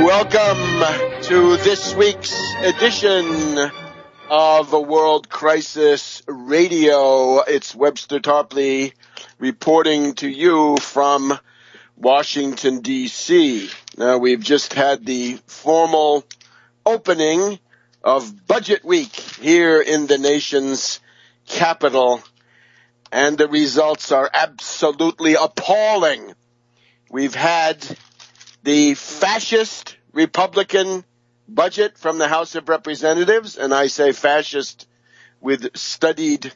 Welcome to this week's edition of a World Crisis Radio. It's Webster Tarpley reporting to you from Washington, D.C. Now, we've just had the formal opening of Budget Week here in the nation's capital, and the results are absolutely appalling. We've had the fascist Republican budget from the House of Representatives, and I say fascist with studied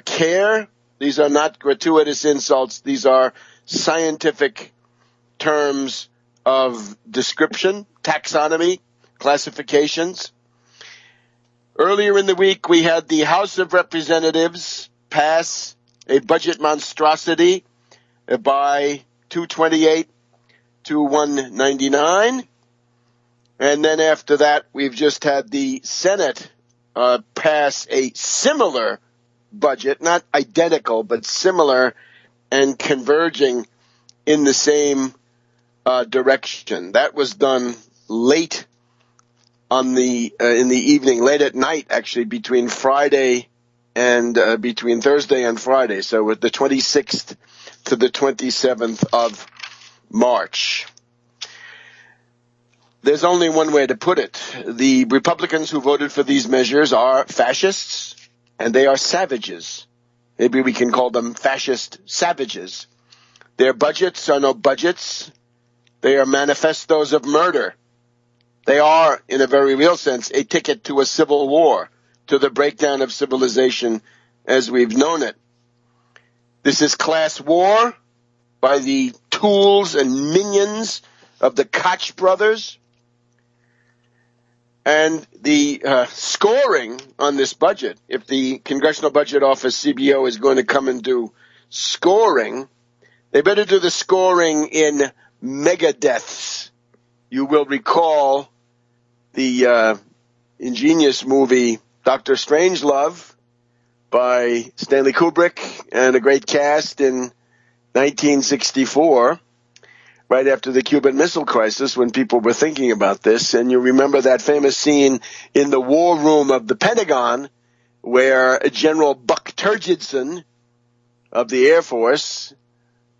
care. These are not gratuitous insults. These are scientific terms of description, taxonomy, classifications. Earlier in the week, we had the House of Representatives pass a budget monstrosity by 228 to 199. And then after that, we've just had the Senate pass a similar budget, not identical, but similar and converging in the same direction. That was done late on in the evening, late at night, actually, between Friday and between Thursday and Friday. So with the 26th to the 27th of March. There's only one way to put it. The Republicans who voted for these measures are fascists, and they are savages. Maybe we can call them fascist savages. Their budgets are no budgets. They are manifestos of murder. They are, in a very real sense, a ticket to a civil war, to the breakdown of civilization as we've known it. This is class war by the tools and minions of the Koch brothers. And the scoring on this budget, if the Congressional Budget Office, CBO, is going to come and do scoring, they better do the scoring in Megadeaths. You will recall the ingenious movie Dr. Strangelove by Stanley Kubrick and a great cast in 1964, right after the Cuban Missile Crisis, when people were thinking about this. And you remember that famous scene in the war room of the Pentagon where General Buck Turgidson of the Air Force,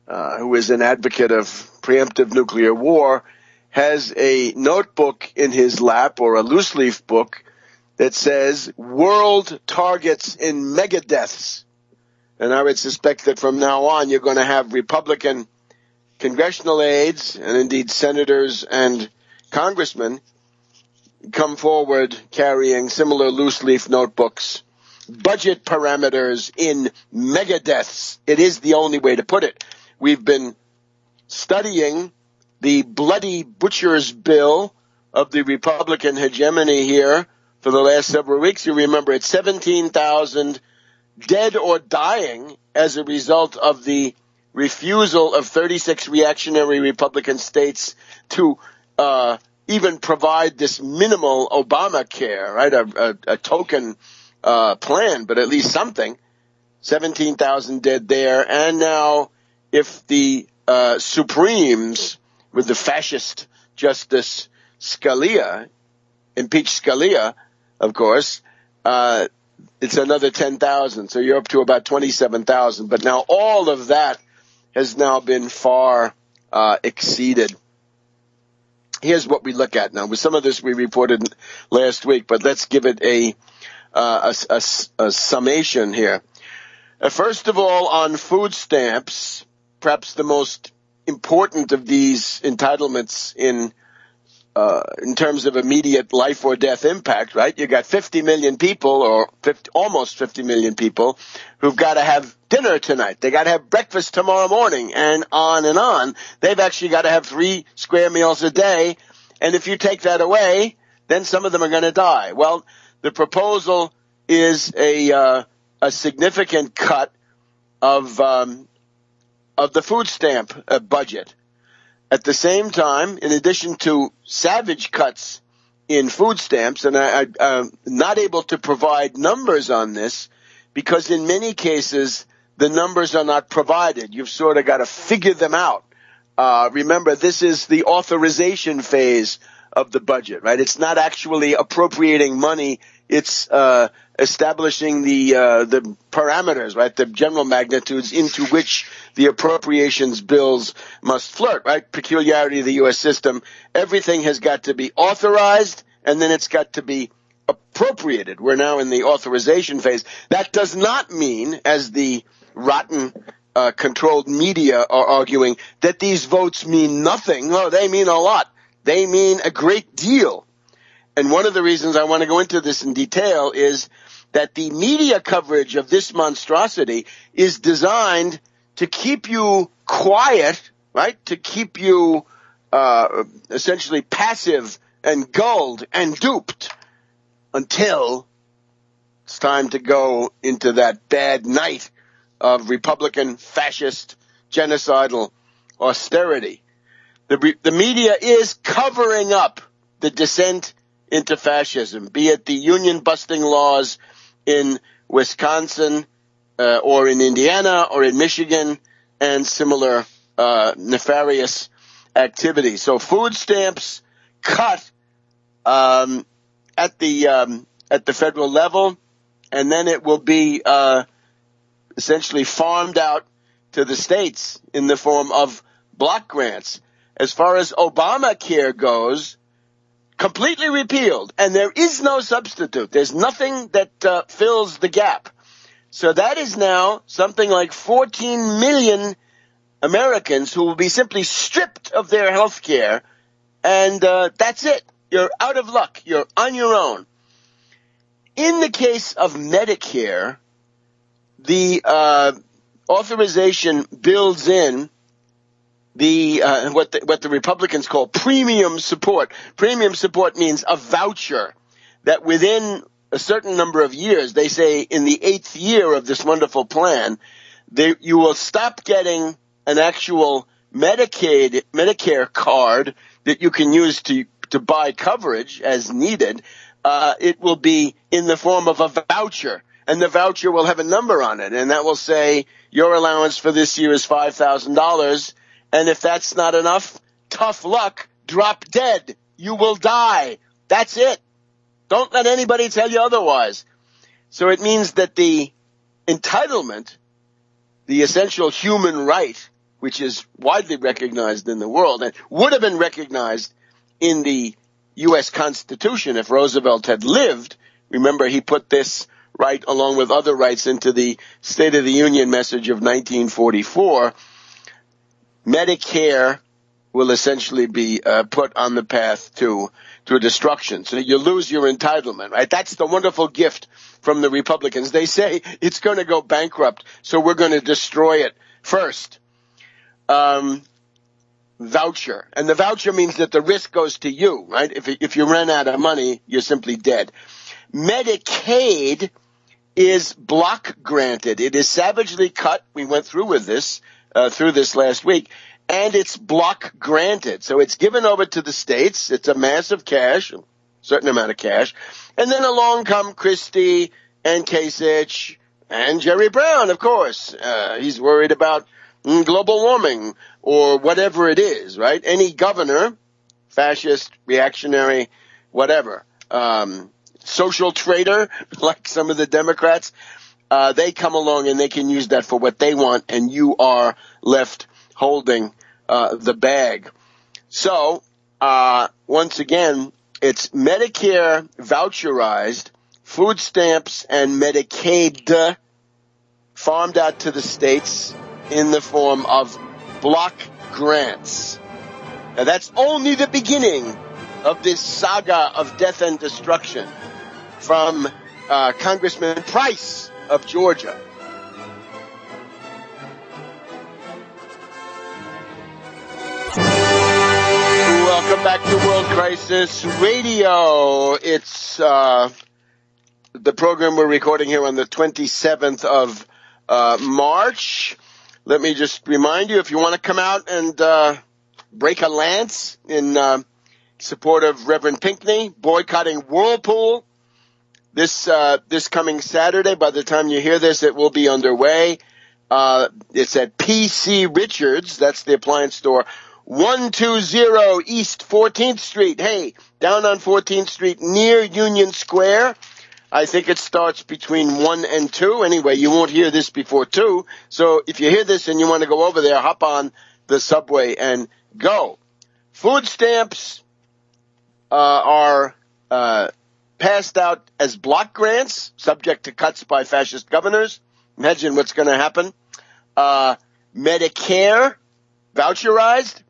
who is an advocate of preemptive nuclear war, has a notebook in his lap, or a loose leaf book, that says world targets in megadeaths. And I would suspect that from now on you're going to have Republican congressional aides and indeed senators and congressmen come forward carrying similar loose leaf notebooks. Budget parameters in megadeaths. It is the only way to put it. We've been studying the bloody butcher's bill of the Republican hegemony here for the last several weeks. You remember it's 17,000 dead or dying as a result of the refusal of 36 reactionary Republican states to even provide this minimal Obamacare, right? A token plan, but at least something. 17,000 dead there. And now if the Supremes, with the fascist Justice Scalia, impeach Scalia, of course, it's another 10,000. So you're up to about 27,000. But now all of that has now been far exceeded. Here's what we look at now. With some of this we reported last week, but let's give it a summation here. First of all, on food stamps, perhaps the most important of these entitlements in terms of immediate life or death impact, right? You got 50 million people, or almost 50 million people, who've got to have dinner tonight. They got to have breakfast tomorrow morning, and on and on. They've actually got to have 3 square meals a day, and if you take that away, then some of them are going to die. Well, the proposal is a significant cut of the food stamp budget. At the same time, in addition to savage cuts in food stamps, and I'm not able to provide numbers on this because in many cases the numbers are not provided. You've sort of got to figure them out Remember, this is the authorization phase of the budget, right? It's not actually appropriating money. It's establishing the parameters, right? The general magnitudes into which the appropriations bills must flirt, right? Peculiarity of the U.S. system. Everything has got to be authorized, and then it's got to be appropriated. We're now in the authorization phase. That does not mean, as the rotten controlled media are arguing, that these votes mean nothing. No, they mean a lot. They mean a great deal. And one of the reasons I want to go into this in detail is that the media coverage of this monstrosity is designed to keep you quiet, right? To keep you essentially passive and gulled and duped until it's time to go into that bad night of Republican, fascist, genocidal austerity. The media is covering up the descent into fascism, be it the union-busting laws in Wisconsin or in Indiana or in Michigan and similar nefarious activities. So food stamps cut at the federal level, and then it will be essentially farmed out to the states in the form of block grants. As far as Obamacare goes, completely repealed, and there is no substitute. There's nothing that fills the gap. So that is now something like 14 million Americans who will be simply stripped of their health care, and that's it. You're out of luck. You're on your own. In the case of Medicare, the authorization builds in the what the Republicans call premium support. Premium support means a voucher that within a certain number of years, they say in the 8th year of this wonderful plan, you will stop getting an actual Medicare card that you can use to buy coverage as needed. It will be in the form of a voucher, and the voucher will have a number on it, and that will say your allowance for this year is $5,000. And if that's not enough, tough luck, drop dead. You will die. That's it. Don't let anybody tell you otherwise. So it means that the entitlement, the essential human right, which is widely recognized in the world and would have been recognized in the U.S. Constitution if Roosevelt had lived. Remember, he put this right along with other rights into the State of the Union message of 1944. Medicare will essentially be put on the path to destruction. So you lose your entitlement, right? That's the wonderful gift from the Republicans. They say it's going to go bankrupt, so we're going to destroy it first. Voucher. And the voucher means that the risk goes to you, right? If you run out of money, you're simply dead. Medicaid is block granted. It is savagely cut. We went through this last week, and it's block granted. So it's given over to the states. It's a mass of cash, a certain amount of cash. And then along come Christie and Kasich and Jerry Brown, of course. He's worried about global warming or whatever it is, right? Any governor, fascist, reactionary, whatever, social traitor, like some of the Democrats, they come along and they can use that for what they want, and you are left holding the bag. So, once again, it's Medicare voucherized, food stamps and Medicaid farmed out to the states in the form of block grants. Now, that's only the beginning of this saga of death and destruction from Congressman Price of Georgia. Welcome back to World Crisis Radio. It's the program we're recording here on the 27th of March. Let me just remind you, if you want to come out and break a lance in support of Reverend Pinkney, boycotting Whirlpool, this coming Saturday, by the time you hear this, it will be underway. It's at PC Richards. That's the appliance store. 120 East 14th Street. Hey, down on 14th Street near Union Square. I think it starts between 1 and 2. Anyway, you won't hear this before 2. So if you hear this and you want to go over there, hop on the subway and go. Food stamps are passed out as block grants, subject to cuts by fascist governors. Imagine what's going to happen. Medicare, voucherized.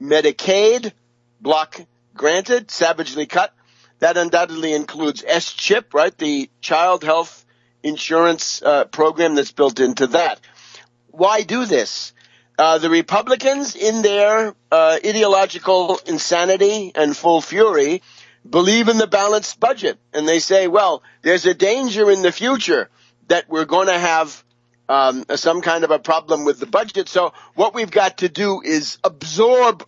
Medicaid, block granted, savagely cut. That undoubtedly includes S-CHIP, right? The child health insurance program that's built into that. Why do this? The Republicans, in their ideological insanity and full fury, believe in the balanced budget. And they say, well, there's a danger in the future that we're going to have some kind of a problem with the budget. So what we've got to do is absorb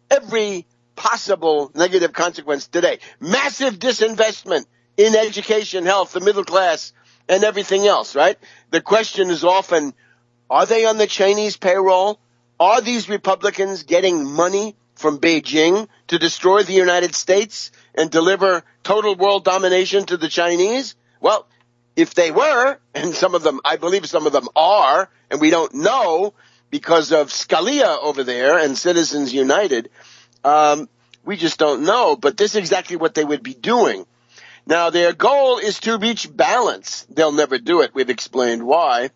every possible negative consequence today. Massive disinvestment in education, health, the middle class, and everything else, right? The question is often, are they on the Chinese payroll? Are these Republicans getting money from Beijing to destroy the United States and deliver total world domination to the Chinese? Well, if they were, and some of them, I believe some of them are, and we don't know because of Scalia over there and Citizens United, we just don't know. But this is exactly what they would be doing. Now, their goal is to reach balance. They'll never do it. We've explained why.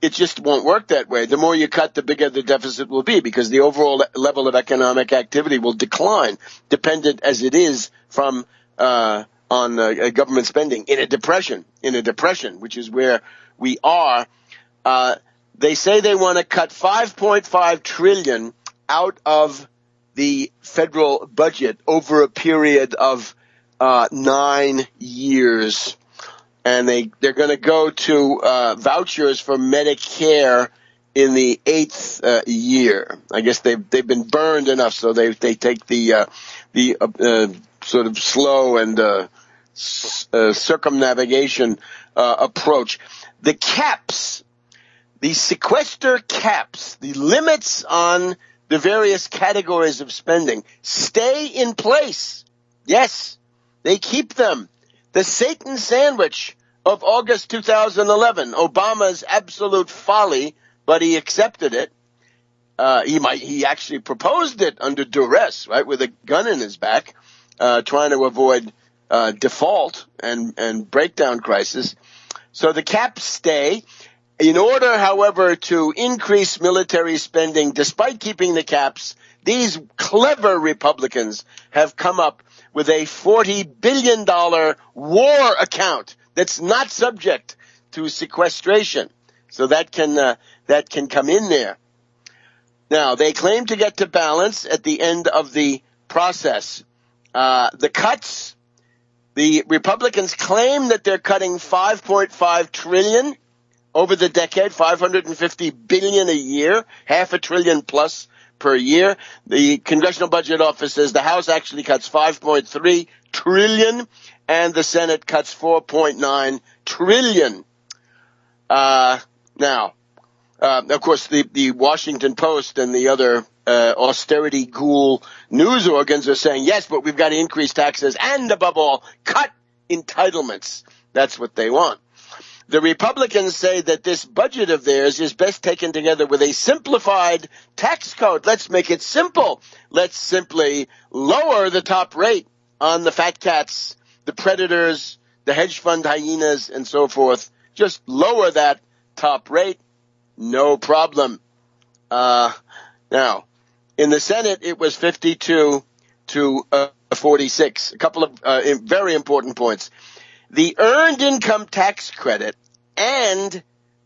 It just won't work that way. The more you cut, the bigger the deficit will be because the overall level of economic activity will decline, dependent as it is from on government spending in a depression, which is where we are. They say they want to cut $5.5 trillion out of the federal budget over a period of 9 years. And they're going to go to vouchers for Medicare in the 8th year. I guess they've been burned enough, so they take the sort of slow and circumnavigation approach. The caps, the sequester caps, the limits on the various categories of spending stay in place. Yes, they keep them. The Satan sandwich of August 2011, Obama's absolute folly, but he accepted it. He actually proposed it under duress, right, with a gun in his back, trying to avoid default and breakdown crisis. So the caps stay. In order, however, to increase military spending, despite keeping the caps, these clever Republicans have come up with a $40 billion war account that's not subject to sequestration. So that can come in there. Now, they claim to get to balance at the end of the process. The cuts, the Republicans claim that they're cutting $5.5 trillion over the decade, $550 billion a year, $500 billion plus per year. The Congressional Budget Office says the House actually cuts $5.3 trillion and the Senate cuts $4.9 trillion. Now, of course, the Washington Post and the other austerity ghoul news organs are saying, yes, but we've got to increase taxes and, above all, cut entitlements. That's what they want. The Republicans say that this budget of theirs is best taken together with a simplified tax code. Let's make it simple. Let's simply lower the top rate on the fat cats, the predators, the hedge fund hyenas, and so forth. Just lower that top rate. No problem. Now, in the Senate, it was 52 to 46. A couple of very important points. The earned income tax credit and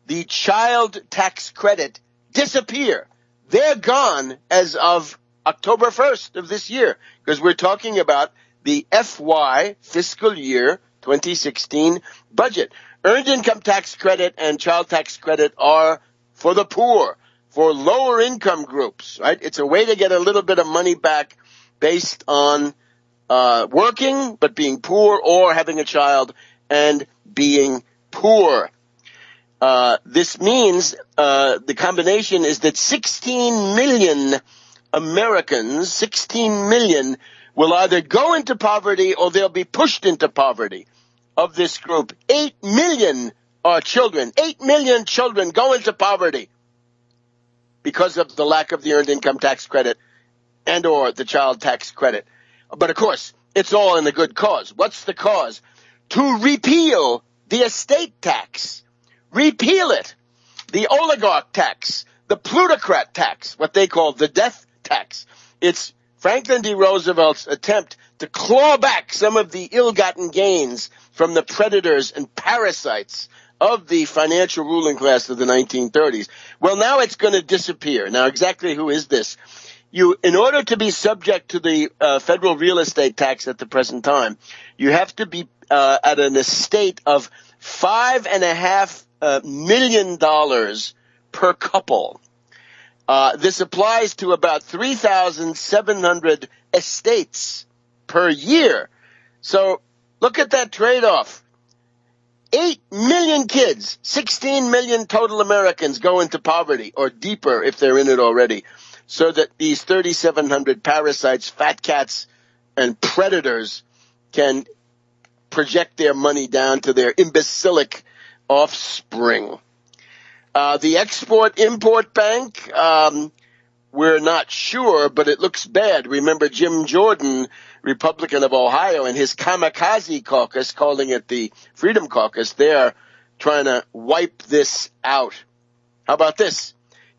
the child tax credit disappear. They're gone as of October 1st of this year, because we're talking about the FY fiscal year 2016 budget. Earned income tax credit and child tax credit are for the poor, for lower income groups, right? It's a way to get a little bit of money back based on working but being poor, or having a child and being poor. This means the combination is that 16 million Americans, 16 million, will either go into poverty or they'll be pushed into poverty. Of this group, 8 million are children. 8 million children go into poverty because of the lack of the earned income tax credit and or the child tax credit. But of course, it's all in a good cause. What's the cause? To repeal the estate tax. Repeal it. The oligarch tax. The plutocrat tax, what they call the death tax. It's Franklin D. Roosevelt's attempt to claw back some of the ill-gotten gains from the predators and parasites of the financial ruling class of the 1930s. Well, now it's going to disappear. Now, exactly who is this? In order to be subject to the federal real estate tax at the present time, you have to be at an estate of $5.5 million per couple. This applies to about 3,700 estates per year. So look at that trade-off. 8 million kids, 16 million total Americans go into poverty, or deeper if they're in it already, so that these 3,700 parasites, fat cats, and predators can project their money down to their imbecilic offspring. The Export-Import Bank, we're not sure, but it looks bad. Remember Jim Jordan, Republican of Ohio, and his kamikaze caucus, calling it the Freedom Caucus, they're trying to wipe this out. How about this?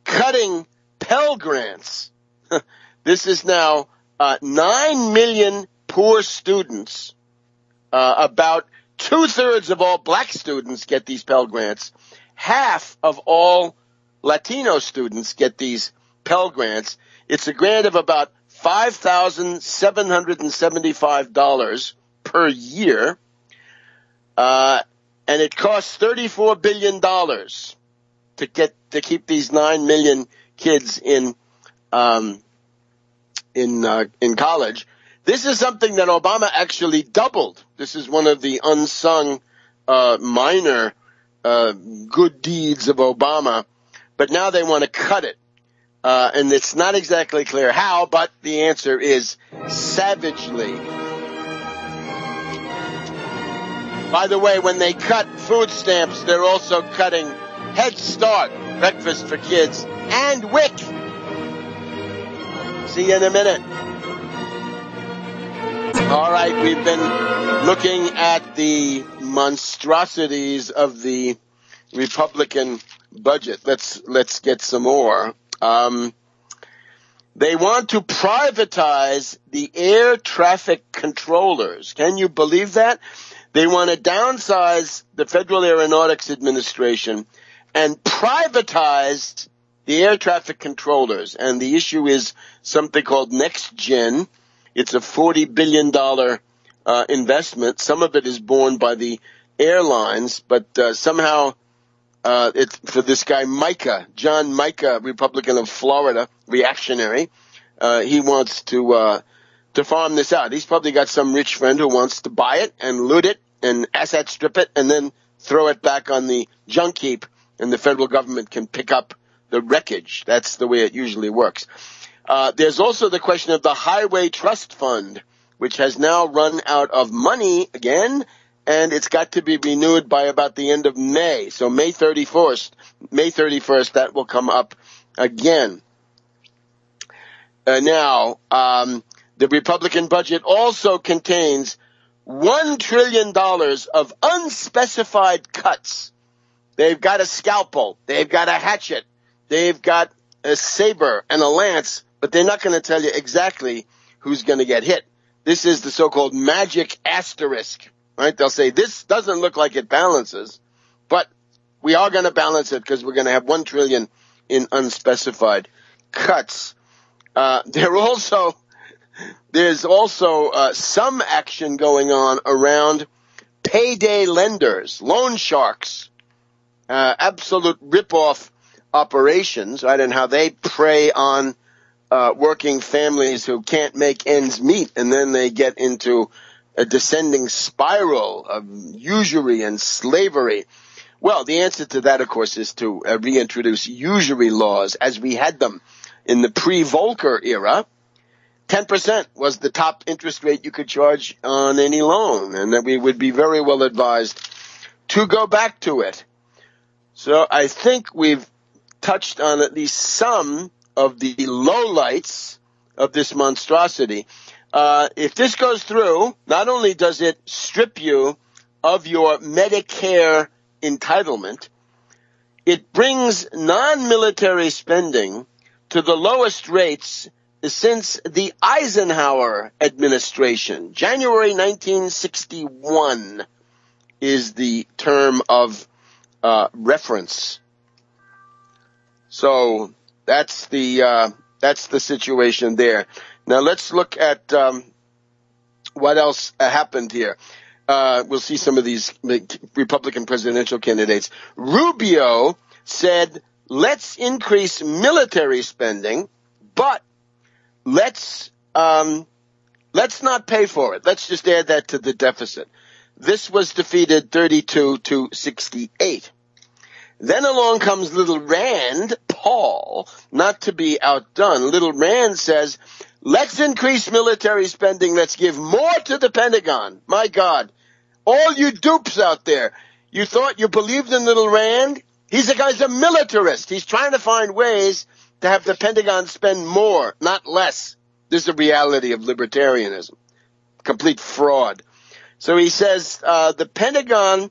Cutting Pell grants. This is now 9 million poor students. About 2/3 of all black students get these Pell grants. Half of all Latino students get these Pell grants. It's a grant of about $5,775 per year, and it costs $34 billion to keep these 9 million kids in college. This is something that Obama actually doubled. This is one of the unsung minor good deeds of Obama, but now they want to cut it. And it's not exactly clear how, but the answer is savagely. By the way, when they cut food stamps, they're also cutting Head Start, breakfast for kids, and WIC. See you in a minute. All right, we've been looking at the monstrosities of the Republican budget. Let's get some more. They want to privatize the air traffic controllers. Can you believe that? They want to downsize the Federal Aeronautics Administration and privatize the air traffic controllers. And the issue is something called Next Gen. It's a $40 billion investment. Some of it is borne by the airlines, but somehow it's for this guy John Micah, Republican of Florida, reactionary. He wants to farm this out. He's probably got some rich friend who wants to buy it and loot it and asset strip it and then throw it back on the junk heap, and the federal government can pick up the wreckage. That's the way it usually works. There's also the question of the Highway Trust Fund, which has now run out of money again, and it's got to be renewed by about the end of May. So May 31st, that will come up again. Now, the Republican budget also contains $1 trillion of unspecified cuts. They've got a scalpel. They've got a hatchet. They've got a saber and a lance, but they're not going to tell you exactly who's going to get hit. This is the so-called magic asterisk, right? They'll say, this doesn't look like it balances, but we are going to balance it because we're going to have $1 trillion in unspecified cuts. There's also some action going on around payday lenders, loan sharks, absolute rip-off operations, right, and how they prey on working families who can't make ends meet, and then they get into a descending spiral of usury and slavery. Well, the answer to that, of course, is to reintroduce usury laws as we had them in the pre-Volcker era. 10% was the top interest rate you could charge on any loan, and that we would be very well advised to go back to it. So I think we've touched on at least some of the lowlights of this monstrosity. If this goes through, not only does it strip you of your Medicare entitlement, it brings non-military spending to the lowest rates since the Eisenhower administration. January 1961 is the term of reference. So that's the situation there. Now let's look at what else happened here. We'll see some of these Republican presidential candidates. Rubio said, let's increase military spending, but let's not pay for it. Let's just add that to the deficit. This was defeated 32-68. Then along comes Little Rand Paul, not to be outdone. Little Rand says, let's increase military spending. Let's give more to the Pentagon. My God. All you dupes out there, you thought you believed in Little Rand? He's a militarist. He's trying to find ways to have the Pentagon spend more, not less. This is the reality of libertarianism. Complete fraud. So he says the Pentagon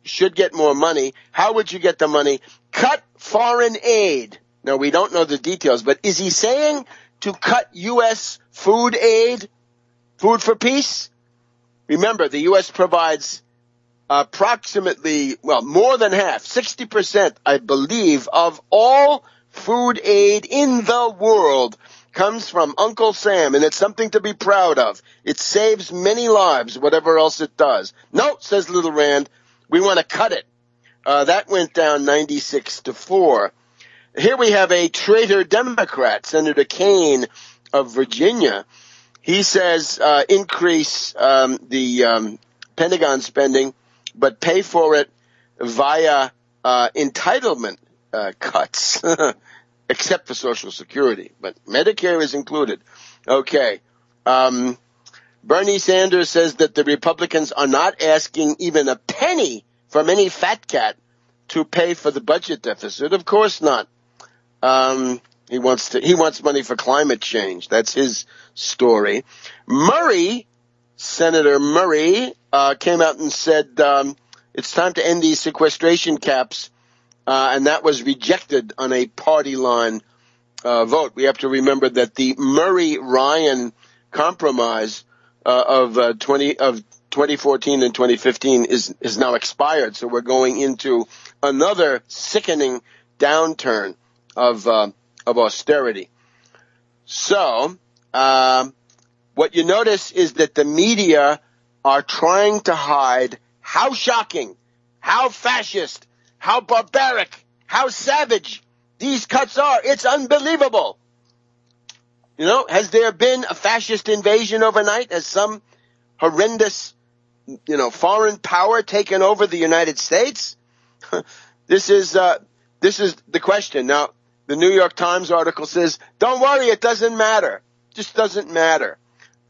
should get more money. How would you get the money? Cut foreign aid. Now, we don't know the details, but is he saying to cut U.S. food aid, food for peace? Remember, the U.S. provides approximately, more than half, 60%, I believe, of all food aid in the world comes from Uncle Sam, and it's something to be proud of. It saves many lives, whatever else it does. No, says Little Rand, we want to cut it. That went down 96-4. Here we have a traitor Democrat, Senator Kaine of Virginia. He says increase the Pentagon spending, but pay for it via entitlement cuts, except for Social Security. But Medicare is included. Okay. Bernie Sanders says that the Republicans are not asking even a penny from any fat cat to pay for the budget deficit. Of course not. He wants money for climate change. That's his story. Senator Murray, came out and said, it's time to end these sequestration caps. And that was rejected on a party line, vote. We have to remember that the Murray-Ryan compromise, of 2014 and 2015 is now expired. So we're going into another sickening downturn of austerity. So, what you notice is that the media are trying to hide how shocking, how fascist, how barbaric, how savage these cuts are. It's unbelievable. You know, has there been a fascist invasion overnight? Has some horrendous, foreign power taken over the United States? This is the question. Now, the New York Times article says, don't worry, it doesn't matter. Just doesn't matter.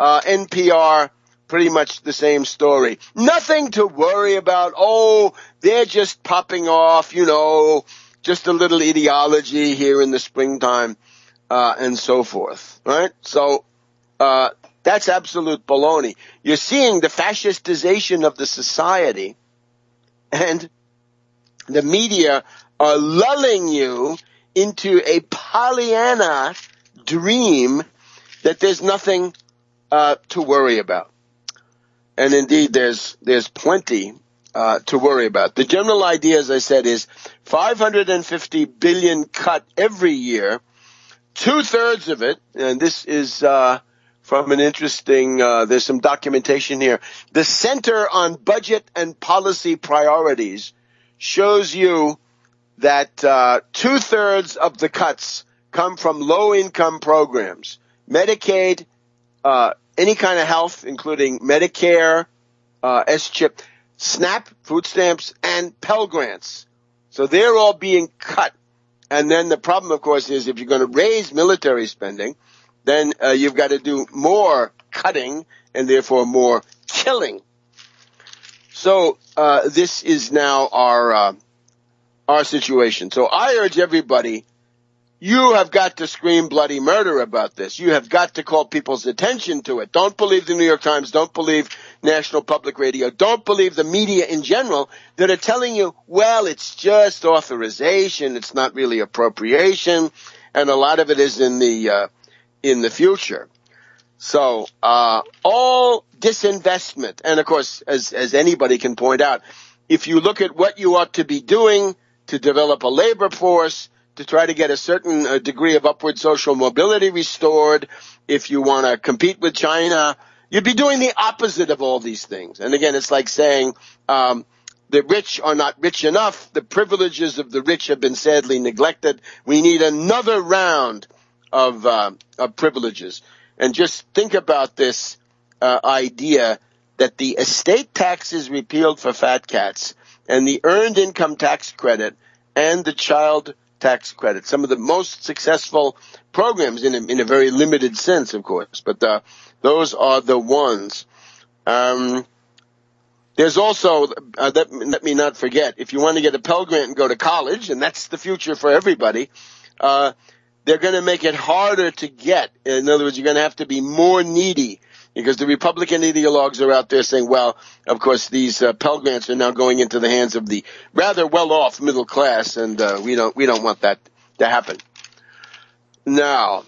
NPR, pretty much the same story. Nothing to worry about. Oh, they're just popping off, just a little ideology here in the springtime, and so forth, right? So, that's absolute baloney. You're seeing the fascistization of the society, and the media are lulling you into a Pollyanna dream that there's nothing to worry about. And indeed, there's plenty to worry about. The general idea, as I said, is $550 billion cut every year. 2/3 of it, and this is from an interesting, there's some documentation here. The Center on Budget and Policy Priorities shows you that 2/3 of the cuts come from low-income programs. Medicaid, any kind of health, including Medicare, S-chip. SNAP, food stamps, and Pell grants. So they're all being cut. And then the problem, of course, is if you're going to raise military spending, then you've got to do more cutting and therefore more killing. So this is now our situation. So I urge everybody, you have got to scream bloody murder about this. You have got to call people's attention to it. Don't believe the New York Times. Don't believe National Public Radio. Don't believe the media in general that are telling you, well, it's just authorization. It's not really appropriation. And a lot of it is in the future. So all disinvestment. And, of course, as anybody can point out, if you look at what you ought to be doing to develop a labor force, to try to get a certain degree of upward social mobility restored, if you want to compete with China, you'd be doing the opposite of all these things. And again, it's like saying the rich are not rich enough. The privileges of the rich have been sadly neglected. We need another round of privileges. And just think about this idea that the estate tax is repealed for fat cats and the earned income tax credit and the child tax credit, some of the most successful programs in a very limited sense, of course, but those are the ones. There's also, let me not forget, if you want to get a Pell Grant and go to college, and that's the future for everybody, they're going to make it harder to get. In other words, you're going to have to be more needy, because the Republican ideologues are out there saying, well, of course, these Pell Grants are now going into the hands of the rather well-off middle class, and we don't want that to happen. Now,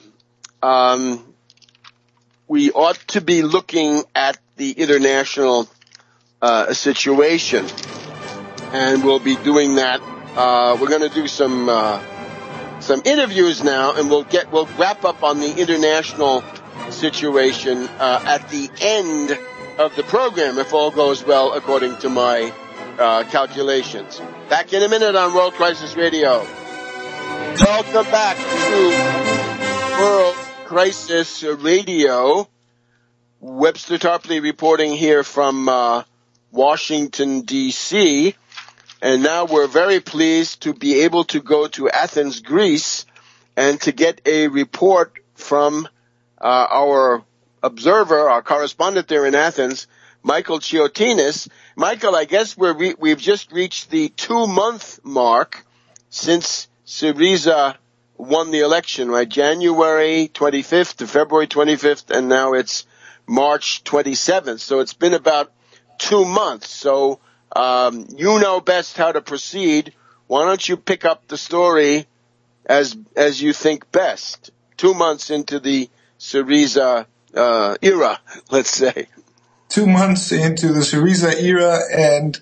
we ought to be looking at the international situation, and we'll be doing that. We're going to do some interviews now, and we'll wrap up on the international situation at the end of the program, if all goes well, according to my calculations. Back in a minute on World Crisis Radio. Welcome back to World Crisis Radio. Webster Tarpley reporting here from Washington, D.C., and now we're very pleased to be able to go to Athens, Greece, and to get a report from our observer, our correspondent there in Athens, Michael Chiotinis. Michael, I guess we've just reached the 2-month mark since Syriza won the election, right? January 25th to February 25th, and now it's March 27th. So it's been about 2 months. So you know best how to proceed. Why don't you pick up the story as you think best? 2 months into the Syriza era, let's say. 2 months into the Syriza era, and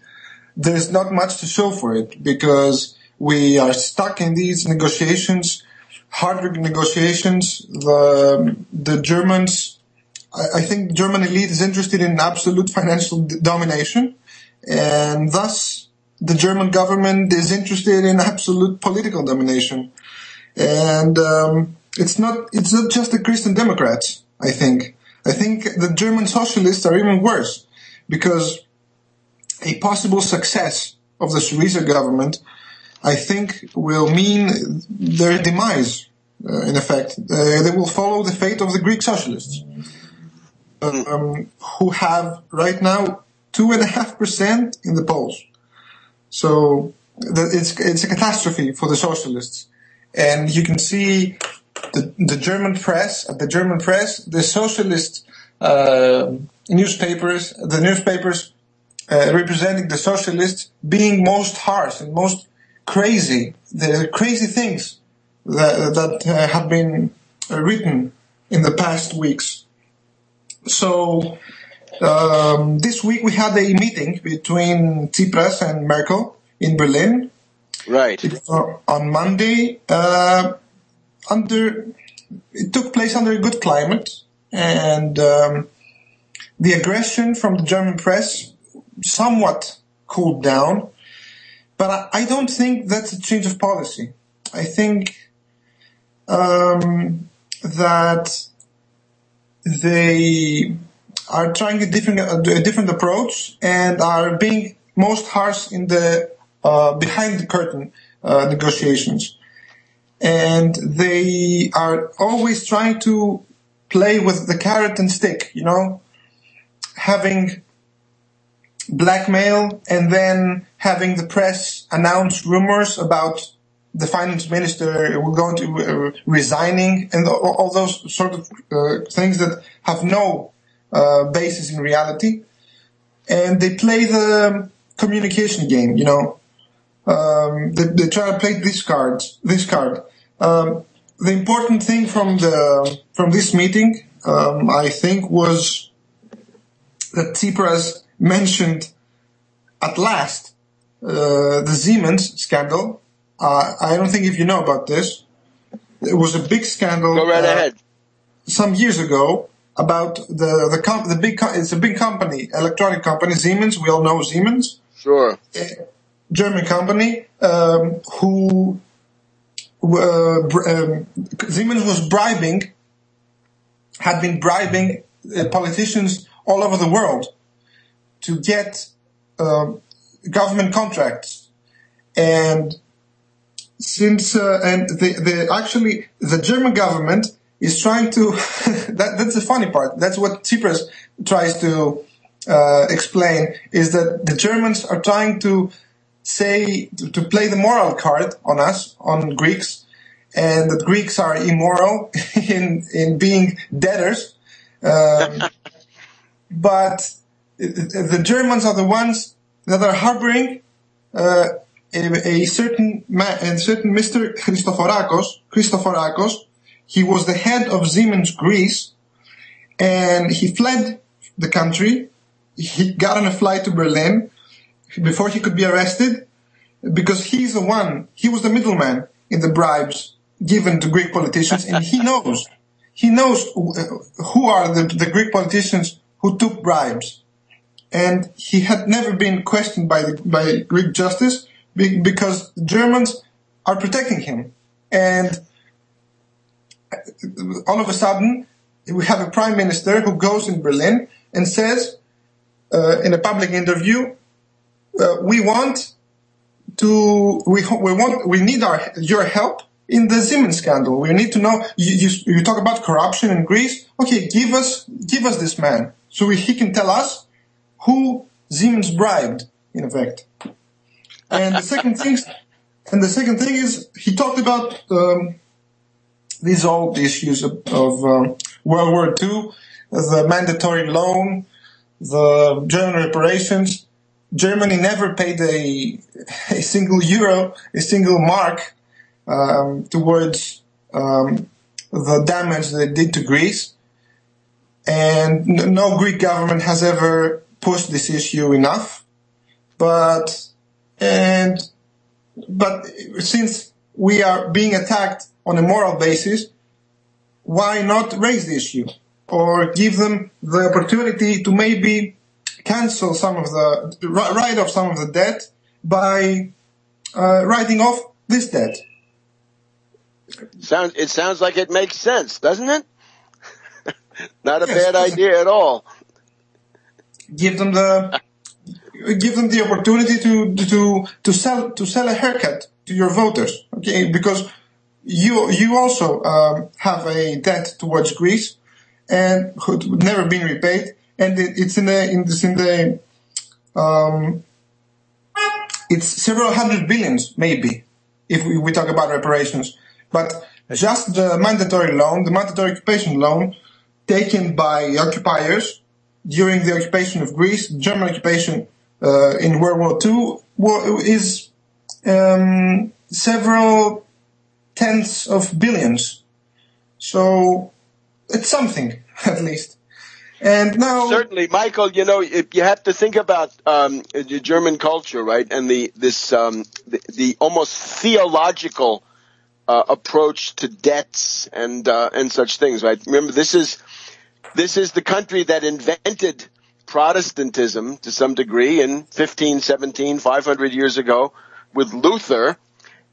there's not much to show for it, because we are stuck in these negotiations, hard negotiations. The Germans, I think the German elite is interested in absolute financial domination, and thus the German government is interested in absolute political domination. And it's not just the Christian Democrats, I think. I think the German socialists are even worse, because a possible success of the Syriza government, I think, will mean their demise, in effect. They will follow the fate of the Greek socialists, who have right now 2.5% in the polls. So it's a catastrophe for the socialists. And you can see the German press, the socialist newspapers, representing the socialists being most harsh and most crazy. The crazy things that have been written in the past weeks. So this week we had a meeting between Tsipras and Merkel in Berlin. Right. On Monday, it took place under a good climate, and the aggression from the German press somewhat cooled down, but I don't think that's a change of policy. I think that they are trying a different approach and are being most harsh in the behind the curtain negotiations. And they are always trying to play with the carrot and stick, having blackmail and then having the press announce rumors about the finance minister going to resigning and all those sort of things that have no basis in reality. And they play the communication game, They try to play this card. The important thing from this meeting, I think, was that Tsipras mentioned at last the Siemens scandal. I don't think if you know about this. It was a big scandal. Go right ahead. Some years ago about it's a big company, electronic company, Siemens. We all know Siemens. Sure. German company who Siemens had been bribing politicians all over the world to get government contracts, and since the German government is trying to that's the funny part. That's what Tsipras tries to explain, is that the Germans are trying to to play the moral card on us, on Greeks, and that Greeks are immoral in being debtors. But the Germans are the ones that are harboring a certain Mr. Christoforakos. He was the head of Siemens Greece, and he fled the country. He got on a flight to Berlin before he could be arrested, because he was the middleman in the bribes given to Greek politicians, and he knows who are the Greek politicians who took bribes. And he had never been questioned by Greek justice because the Germans are protecting him. And all of a sudden, we have a prime minister who goes in Berlin and says in a public interview, we need your help in the Siemens scandal. We need to know. You talk about corruption in Greece. Okay, give us this man so he can tell us who Siemens bribed, in effect. And the second thing is he talked about these old issues of World War II, the mandatory loan, the German reparations. Germany never paid a single euro, a single mark towards the damage they did to Greece. And no Greek government has ever pushed this issue enough. But since we are being attacked on a moral basis, why not raise the issue or give them the opportunity to maybe cancel write off some of the debt by writing off this debt? It sounds like it makes sense, doesn't it? Not a bad idea at all. Give them the opportunity to sell a haircut to your voters, okay? Because you also have a debt towards Greece and would never been repaid, and it's several hundred billions maybe if we talk about reparations, but just the mandatory loan, the mandatory occupation loan taken by occupiers during the occupation of Greece, German occupation in World War II, is several tenths of billions. So it's something, at least. And now, certainly, Michael, if you have to think about the German culture, right, and the almost theological approach to debts and such things, right? Remember, this is the country that invented Protestantism to some degree in 500 years ago with Luther.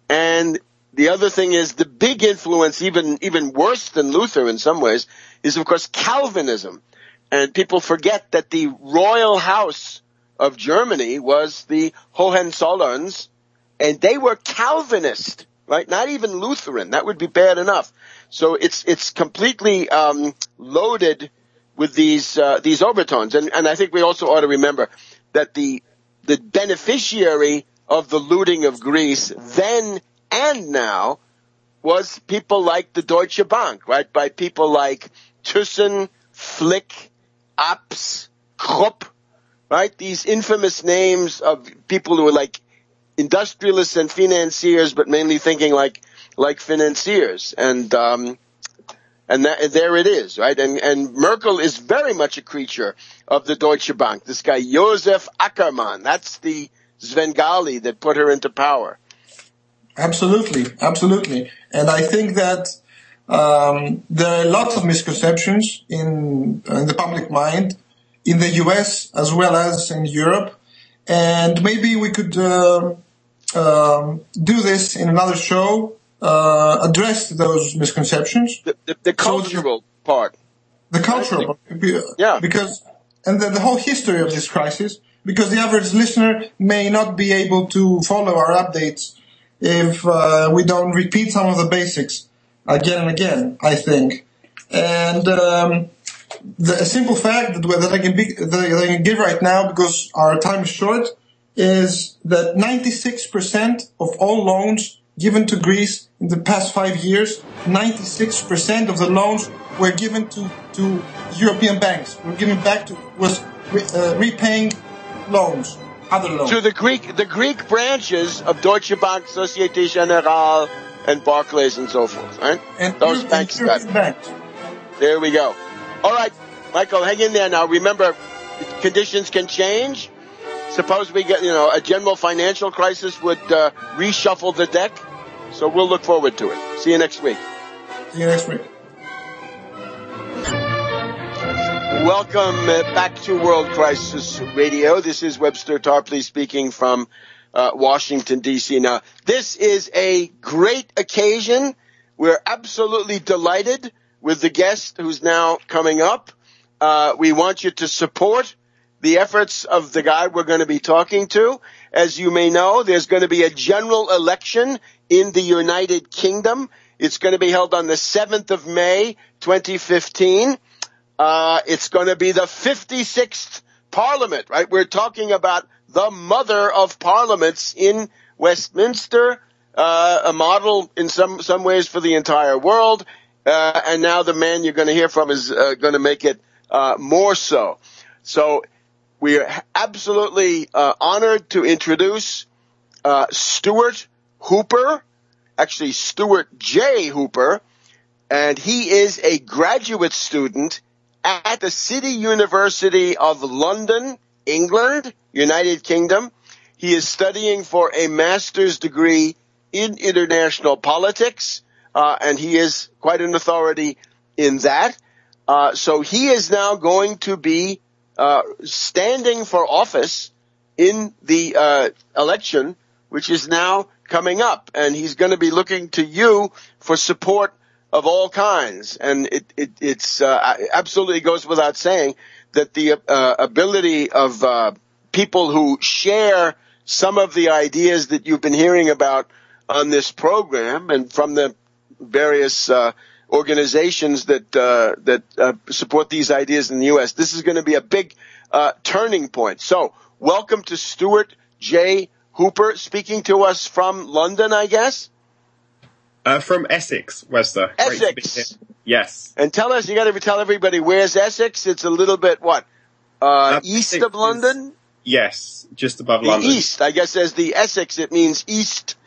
And the other thing is the big influence, even worse than Luther in some ways, is of course Calvinism. And people forget that the royal house of Germany was the Hohenzollerns, and they were Calvinist, right? Not even Lutheran. That would be bad enough. So it's completely loaded with these overtones. And I think we also ought to remember that the beneficiary of the looting of Greece then and now was people like the Deutsche Bank, right? By people like Thyssen, Flick, Abs, Krupp, right? These infamous names of people who were like industrialists and financiers, but mainly thinking like financiers. And there it is, right? And Merkel is very much a creature of the Deutsche Bank. This guy, Josef Ackermann, that's the Svengali that put her into power. Absolutely, absolutely. And I think that there are lots of misconceptions in the public mind, in the US as well as in Europe. And maybe we could do this in another show, address those misconceptions. The cultural part. The cultural part. Yeah. Because, and the whole history of this crisis, because the average listener may not be able to follow our updates if we don't repeat some of the basics again and again, I think. And a simple fact that I can give right now, because our time is short, is that 96% of all loans given to Greece in the past 5 years, 96% of the loans were given to European banks. Were given back to repaying loans, other loans. To the Greek branches of Deutsche Bank, Societe Generale, and Barclays and so forth, right? And those banks got it. Banks. There we go. All right, Michael, hang in there now. Remember, conditions can change. Suppose we get, a general financial crisis would reshuffle the deck. So we'll look forward to it. See you next week. See you next week. Welcome back to World Crisis Radio. This is Webster Tarpley speaking from Washington, D.C. Now, this is a great occasion. We're absolutely delighted with the guest who's now coming up. We want you to support the efforts of the guy we're going to be talking to. As you may know, there's going to be a general election in the United Kingdom. It's going to be held on the 7th of May, 2015. It's going to be the 56th Parliament, right? We're talking about the mother of parliaments in Westminster, a model in some ways for the entire world. And now the man you're going to hear from is going to make it more so. So we are absolutely honored to introduce Stuart Hooper, actually Stuart J. Hooper, and he is a graduate student at the City University of London, England, United Kingdom. He is studying for a master's degree in international politics, and he is quite an authority in that. So he is now going to be standing for office in the election, which is now coming up, and he's going to be looking to you for support of all kinds. And it's absolutely goes without saying that the ability of people who share some of the ideas that you've been hearing about on this program and from the various organizations that support these ideas in the U.S., this is going to be a big turning point. So welcome to Stuart J. Hooper, speaking to us from London, I guess? From Essex, Webster. Essex. Yes. And tell us, you got to tell everybody, where's Essex? It's a little bit, east Essex of London? Yes, just above the London. East. I guess as the Essex, it means east.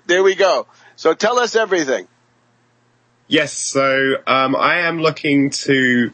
There we go. So tell us everything. Yes, so I am looking to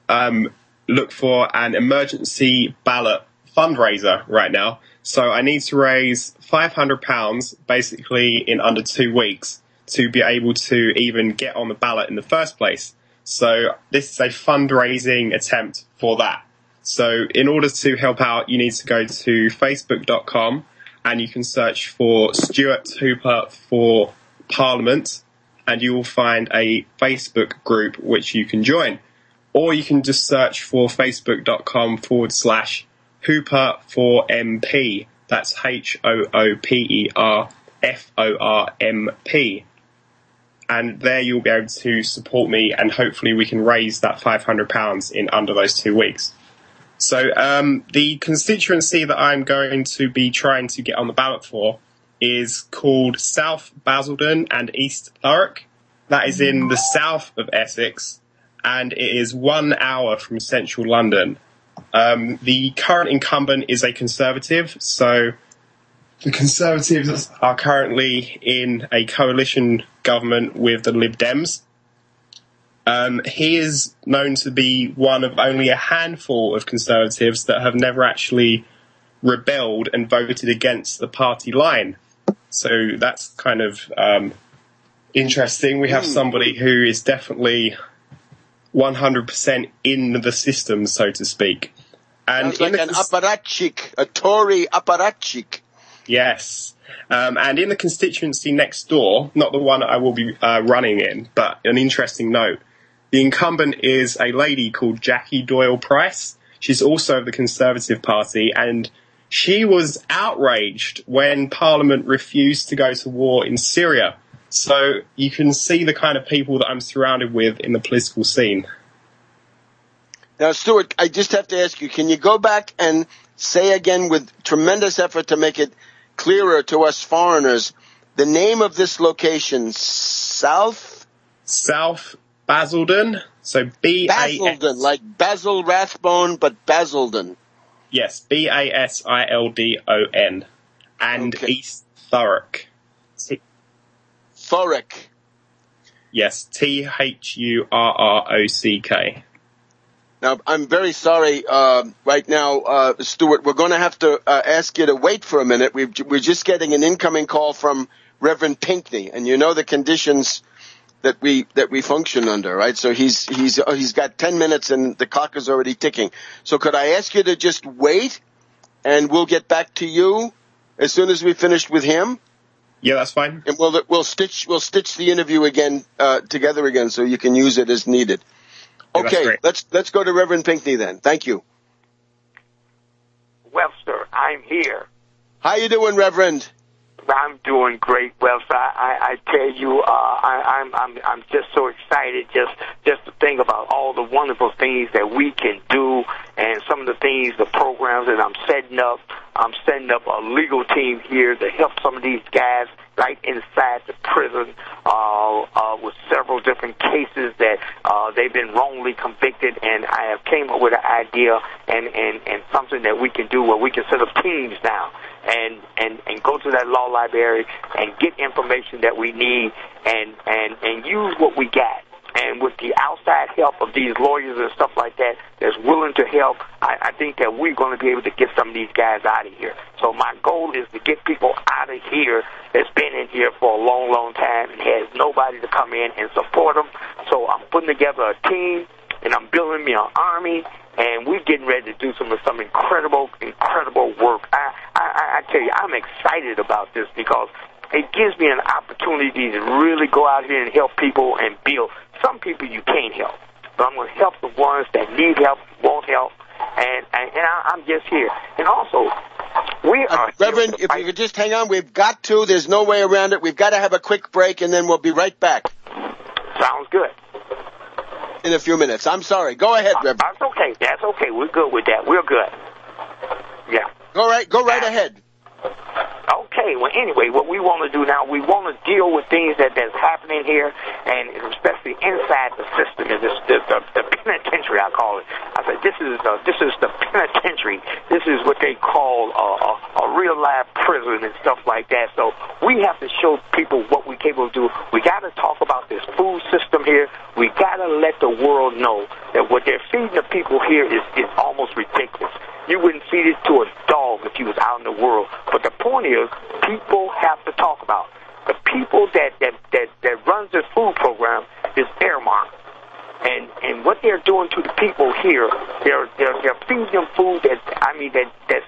look for an emergency ballot fundraiser right now. So I need to raise £500 basically in under 2 weeks to be able to even get on the ballot in the first place. So this is a fundraising attempt for that. So in order to help out, you need to go to facebook.com and you can search for Stuart Hooper for Parliament, and you will find a Facebook group which you can join. Or you can just search for facebook.com/ Hooper for MP. That's HOOPERFORMP. And there you'll be able to support me, and hopefully we can raise that £500 in under those 2 weeks. So the constituency that I'm going to be trying to get on the ballot for is called South Basildon and East Thurrock. That is in the south of Essex, and it is 1 hour from central London. The current incumbent is a Conservative, so the Conservatives are currently in a coalition government with the Lib Dems. He is known to be one of only a handful of Conservatives that have never actually rebelled and voted against the party line. So that's kind of interesting. We have somebody who is definitely 100% in the system, so to speak. And sounds like an apparatchik, a Tory apparatchik. Yes. And in the constituency next door, not the one I will be running in, but an interesting note, the incumbent is a lady called Jackie Doyle-Price. She's also of the Conservative Party, and she was outraged when Parliament refused to go to war in Syria. So you can see the kind of people that I'm surrounded with in the political scene. Now, Stuart, I just have to ask you, can you go back and say again with tremendous effort to make it clearer to us foreigners, the name of this location, South Basildon, so Basildon, like Basil Rathbone, but Basildon. Yes, Basildon, and okay. East Thurrock. Thurrock. Yes, Thurrock. Now, I'm very sorry right now, Stuart. We're going to have to ask you to wait for a minute. We're just getting an incoming call from Reverend Pinkney, and you know the conditions that we function under, right? So he's got 10 minutes, and the clock is already ticking. So could I ask you to just wait, and we'll get back to you as soon as we finished with him? Yeah, that's fine. And we'll stitch the interview again together again, so you can use it as needed. Okay, let's go to Reverend Pinkney then. Thank you. Webster, I'm here. How you doing, Reverend? I'm doing great, Webster. I tell you, I'm just so excited just to think about all the wonderful things that we can do, and some of the things, the programs that I'm setting up. I'm setting up a legal team here to help some of these guys right inside the prison with several different cases that they've been wrongly convicted, and I have came up with an idea and something that we can do where we can set up teams now and go to that law library and get information that we need and use what we got. And with the outside help of these lawyers and stuff like that that's willing to help, I think that we're going to be able to get some of these guys out of here. So my goal is to get people out of here that's been in here for a long, long time and has nobody to come in and support them. So I'm putting together a team, and I'm building me an army, and we're getting ready to do some incredible work. I tell you, I'm excited about this because it gives me an opportunity to really go out here and help people and build. Some people you can't help, but I'm going to help the ones that need help, want help, and I'm just here. And also, we are Reverend, if you could just hang on, we've got to. There's no way around it. We've got to have a quick break, and then we'll be right back. Sounds good. In a few minutes. I'm sorry. Go ahead, Reverend. That's okay. That's okay. We're good with that. We're good. Yeah. Go right ahead. Okay, well, anyway, what we want to do now, we want to deal with things that's happening here, and especially inside the system, is the penitentiary, I call it. I said, this is the penitentiary. This is what they call a real-life prison and stuff like that. So we have to show people what we're capable of doing. We got to talk about this food system here. We got to let the world know that what they're feeding the people here is almost ridiculous. You wouldn't feed it to a dog if you was out in the world. But the point is, people have to talk about it. The people that runs this food program is Aramark. And what they're doing to the people here, they're feeding them food that's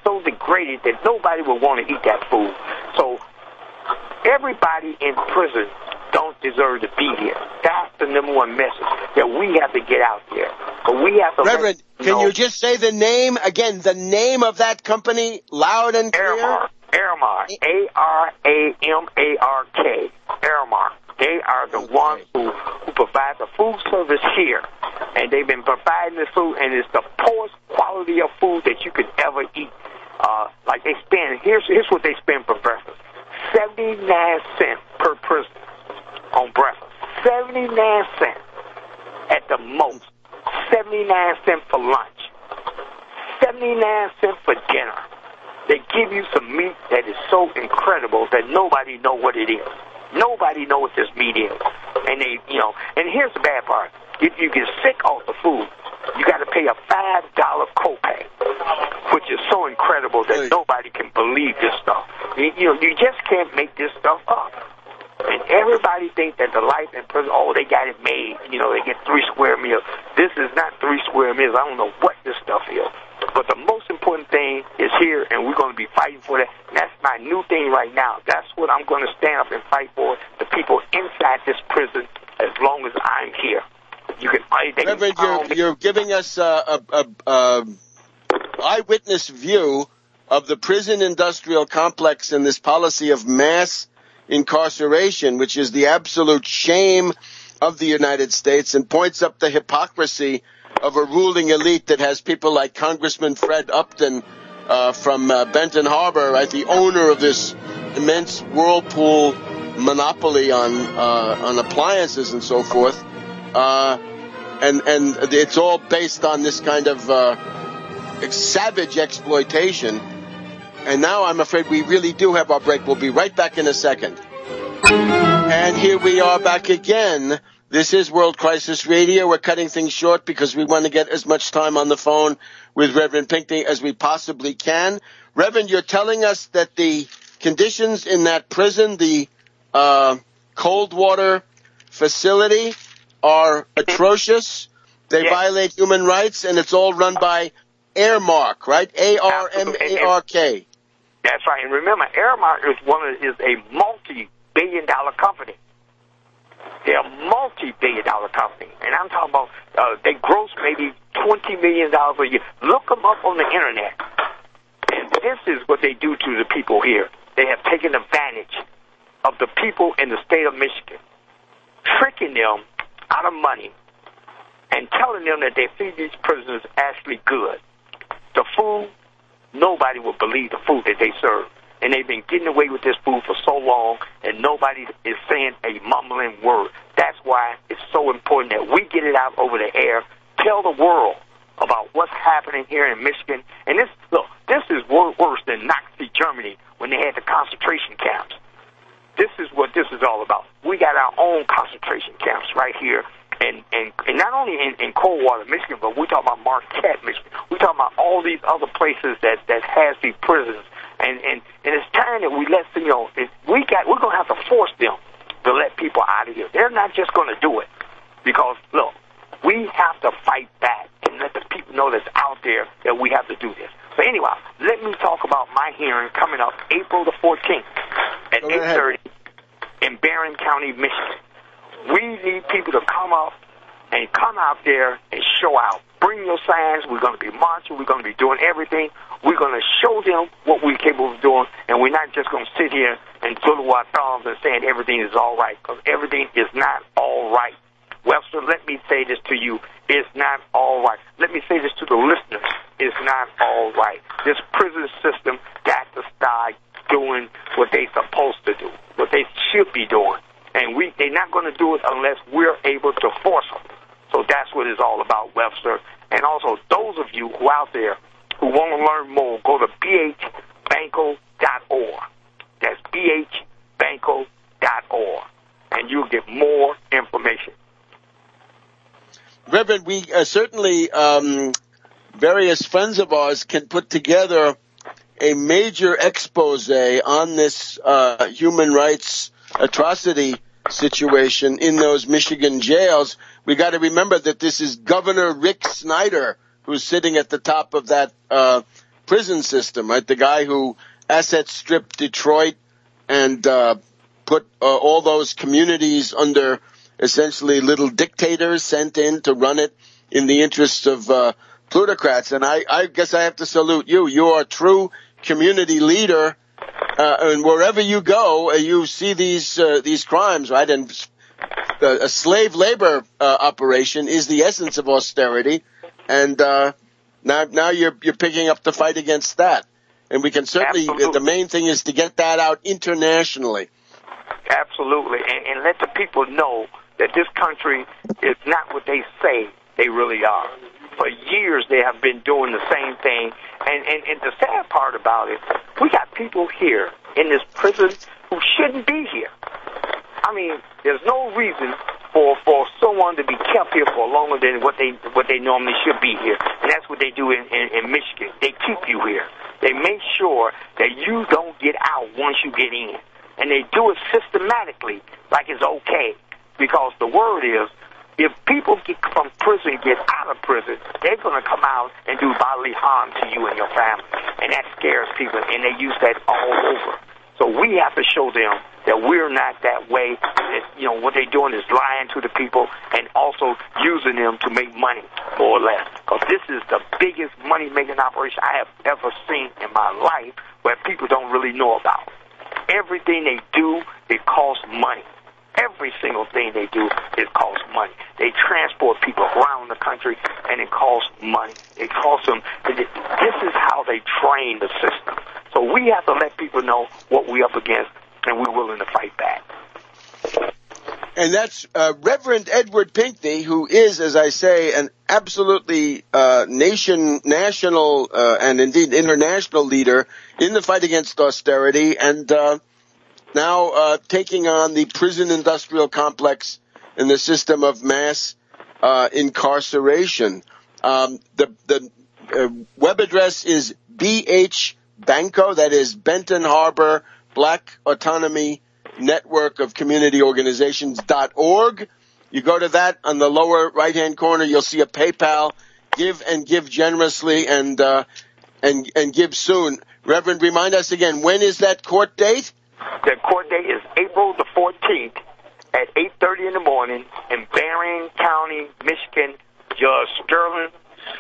so degraded that nobody would want to eat that food. So everybody in prison don't deserve to be here. That's the number one message that we have to get out there. But we have to Reverend, can you just say the name again, the name of that company, loud and clear? Aramark. Aramark. Aramark. They are the ones who provide the food service here. And they've been providing the food, and it's the poorest quality of food that you could ever eat. Like they spend, here's what they spend per breakfast. 79 cents per person on breakfast. 79 cents at the most. 79 cents for lunch. 79 cents for dinner. They give you some meat that is so incredible that nobody know what it is. Nobody knows what this meat is. And they, and here's the bad part. If you get sick off the food, you got to pay a $5 copay, which is so incredible that nobody can believe this stuff. You just can't make this stuff up. And everybody thinks that the life in prison, they got it made. They get 3 square meals. This is not 3 square meals. I don't know what this stuff is. But the most important thing is here, and we're going to be fighting for that. And that's my new thing right now. That's what I'm going to stand up and fight for, the people inside this prison, as long as I'm here. Reverend, you're giving us a eyewitness view of the prison industrial complex and this policy of mass incarceration, which is the absolute shame of the United States and points up the hypocrisy of a ruling elite that has people like Congressman Fred Upton from Benton Harbor, right, the owner of this immense whirlpool monopoly on appliances and so forth. And it's all based on this kind of savage exploitation. And now I'm afraid we really do have our break. We'll be right back in a second. And here we are back again. This is World Crisis Radio. We're cutting things short because we want to get as much time on the phone with Reverend Pinkney as we possibly can. Reverend, you're telling us that the conditions in that prison, the Coldwater facility, are atrocious. They violate human rights, and it's all run by Aramark, right? A-R-M-A-R-K. That's right. And remember, Aramark is a multi-billion-dollar company. They're a multi-billion-dollar company. And I'm talking about they gross maybe $20 million a year. Look them up on the Internet. And this is what they do to the people here. They have taken advantage of the people in the state of Michigan, tricking them out of money and telling them that they feed these prisoners actually good. The food, nobody will believe the food that they serve. And they've been getting away with this food for so long, and nobody is saying a mumbling word. That's why it's so important that we get it out over the air, tell the world about what's happening here in Michigan. And this is worse than Nazi Germany when they had the concentration camps. This is what this is all about. We got our own concentration camps right here. And not only in Coldwater, Michigan, but we talk about Marquette, Michigan. We talk about all these other places that has these prisons. And it's time that we let them, we're going to have to force them to let people out of here. They're not just going to do it. Because, look, we have to fight back and let the people know that's out there that we have to do this. So anyway, let me talk about my hearing coming up April the 14th at 8:30 in Berrien County, Michigan. We need people to come up and come out there and show out. Bring your signs. We're going to be marching. We're going to be doing everything. We're going to show them what we're capable of doing, and we're not just going to sit here and twiddle our thumbs and saying everything is all right, because everything is not all right. Webster, let me say this to you. It's not all right. Let me say this to the listeners. It's not all right. This prison system got to start doing what they're supposed to do, what they should be doing. And they're not going to do it unless we're able to force them. So that's what it's all about, Webster. And also, those of you who out there who want to learn more, go to bhbanco.org. That's bhbanco.org. And you'll get more information. Reverend, we certainly, various friends of ours can put together a major expose on this human rights atrocity situation in those Michigan jails. We got to remember that this is Governor Rick Snyder who's sitting at the top of that prison system, right? The guy who asset stripped Detroit and put all those communities under essentially little dictators sent in to run it in the interests of plutocrats. And I guess I have to salute you. You are a true community leader, and wherever you go, you see these crimes, right? And a slave labor operation is the essence of austerity, and now you're picking up the fight against that. And we can certainly, Absolutely. the main thing is to get that out internationally. Absolutely, and let the people know that this country is not what they say they really are. For years, they have been doing the same thing, and the sad part about it, we got people here in this prison who shouldn't be here. I mean, there's no reason for someone to be kept here for longer than what they normally should be here, and that's what they do in Michigan. They keep you here. They make sure that you don't get out once you get in, and they do it systematically, like it's okay, because the word is, if people from prison get out of prison, they're going to come out and do bodily harm to you and your family, and that scares people, and they use that all over. So we have to show them that we're not that way. That, what they're doing is lying to the people and also using them to make money, more or less. Because this is the biggest money-making operation I have ever seen in my life where people don't really know about. Everything they do, it costs money. Every single thing they do, it costs money. They transport people around the country, and it costs money. It costs them. This is how they train the system. So we have to let people know what we're up against, and we're willing to fight back. And that's Reverend Edward Pinkney, who is, as I say, an absolutely national, and indeed international leader in the fight against austerity, and now taking on the prison industrial complex and the system of mass incarceration. The web address is BH Banco, that is Benton Harbor Black Autonomy Network of Community Organizations.org. You go to that, on the lower right-hand corner, you'll see a PayPal. Give and give generously, and give soon. Reverend, remind us again, when is that court date? The court date is April the 14th at 8:30 in the morning in Berrien County, Michigan. Judge Sterling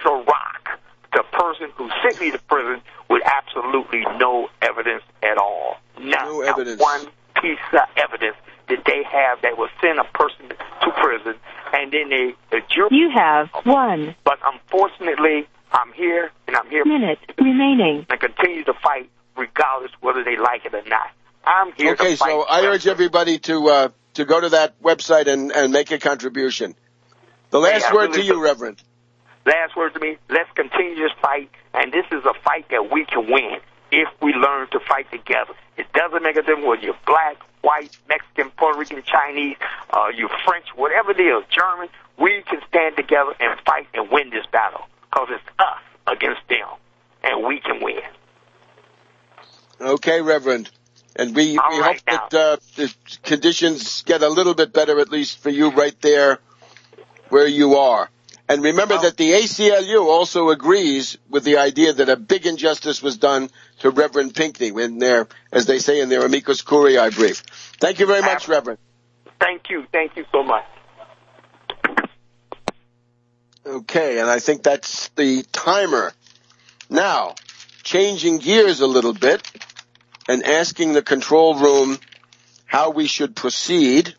Thurrock, the person who sent me to prison, with absolutely no evidence at all. No evidence. Not one piece of evidence that they have that will send a person to prison, and then the jury. You have one. But unfortunately, I'm here, and I'm here. Minute remaining. And continue to fight regardless whether they like it or not. I'm here to fight. Okay, so I urge everybody to go to that website and make a contribution. The last word to you, Reverend. Last word to me, let's continue this fight, and this is a fight that we can win if we learn to fight together. It doesn't make a difference whether you're black, white, Mexican, Puerto Rican, Chinese, you're French, whatever it is, German. We can stand together and fight and win this battle, because it's us against them, and we can win. Okay, Reverend. And we hope that the conditions get a little bit better, at least for you right there where you are. And remember that the ACLU also agrees with the idea that a big injustice was done to Reverend Pinkney in their, as they say in their amicus curiae brief. Thank you very much, Reverend. Thank you. Thank you so much. Okay, and I think that's the timer. Now, changing gears a little bit and asking the control room how we should proceed.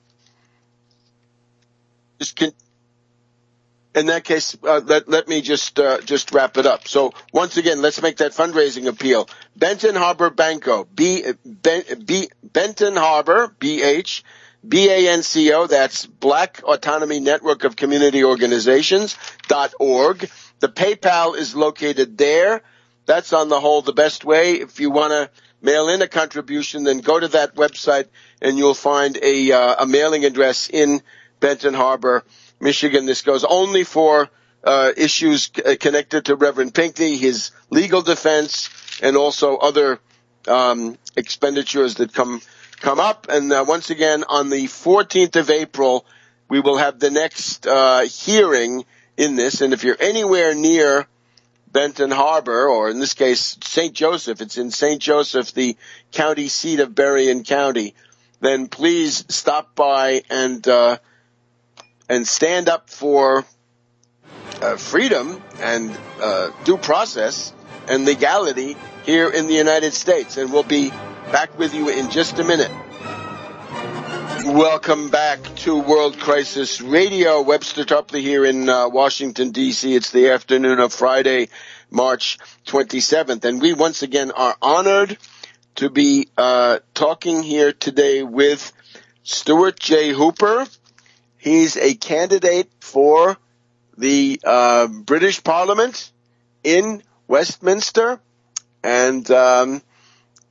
In that case, let me just wrap it up. So once again, let's make that fundraising appeal. Benton Harbor Banco, Benton Harbor, BH, BANCO, that's Black Autonomy Network of Community Organizations.org. The PayPal is located there. That's on the whole the best way. If you want to mail in a contribution, then go to that website and you'll find a mailing address in Benton Harbor, Michigan. This goes only for issues connected to Reverend Pinkney, his legal defense, and also other expenditures that come up. And once again, on the 14th of April, we will have the next hearing in this. And if you're anywhere near Benton Harbor, or in this case, St. Joseph, it's in St. Joseph, the county seat of Berrien County, then please stop by and stand up for freedom and due process and legality here in the United States. And we'll be back with you in just a minute. Welcome back to World Crisis Radio. Webster Tarpley here in Washington, D.C. It's the afternoon of Friday, March 27th. And we once again are honored to be talking here today with Stuart J. Hooper. He's a candidate for the British Parliament in Westminster, and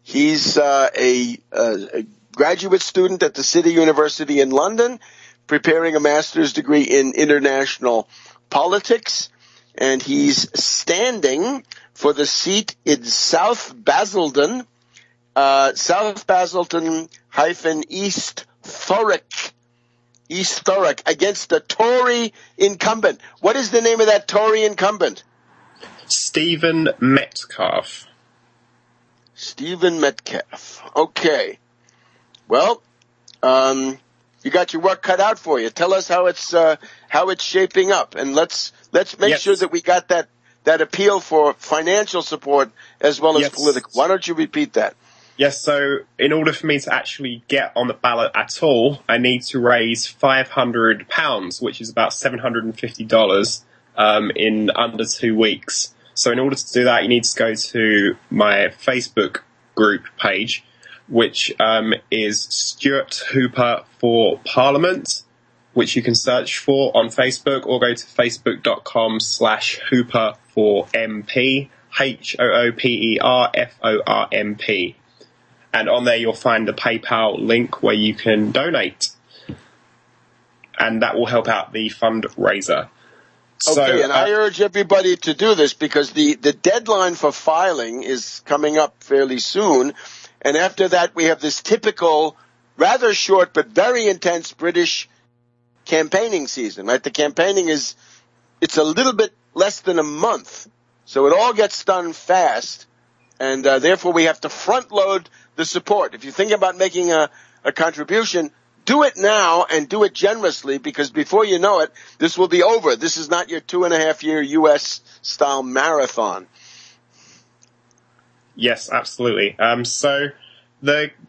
he's a graduate student at the City University in London, preparing a master's degree in international politics, and he's standing for the seat in South Basildon, East Thurrock, against the Tory incumbent. What is the name of that Tory incumbent? Stephen Metcalfe. Stephen Metcalfe. Okay. Well, you got your work cut out for you. Tell us how it's shaping up, and let's make sure that we got that appeal for financial support as well as political. Why don't you repeat that? Yes, so in order for me to actually get on the ballot at all, I need to raise £500, which is about $750 in under 2 weeks. So in order to do that, you need to go to my Facebook group page, which is Stuart Hooper for Parliament, which you can search for on Facebook, or go to facebook.com/Hooper for MP, HOOPERFORMP. And on there you'll find the PayPal link where you can donate. And that will help out the fundraiser. Okay, and I urge everybody to do this because the deadline for filing is coming up fairly soon. And after that, we have this typical, rather short but very intense British campaigning season, right? The campaigning it's a little bit less than a month. So it all gets done fast. And therefore, we have to front load the support. If you think about making a contribution, do it now and do it generously, because before you know it, this will be over. This is not your 2.5-year U.S.-style marathon. Yes, absolutely. So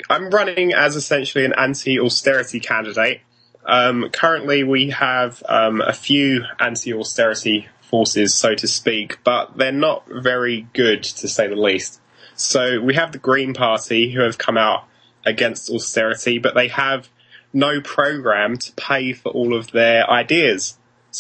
I'm running as essentially an anti-austerity candidate. Currently, we have a few anti-austerity forces, so to speak, but they're not very good, to say the least. So we have the Green Party, who have come out against austerity, but they have no program to pay for all of their ideas.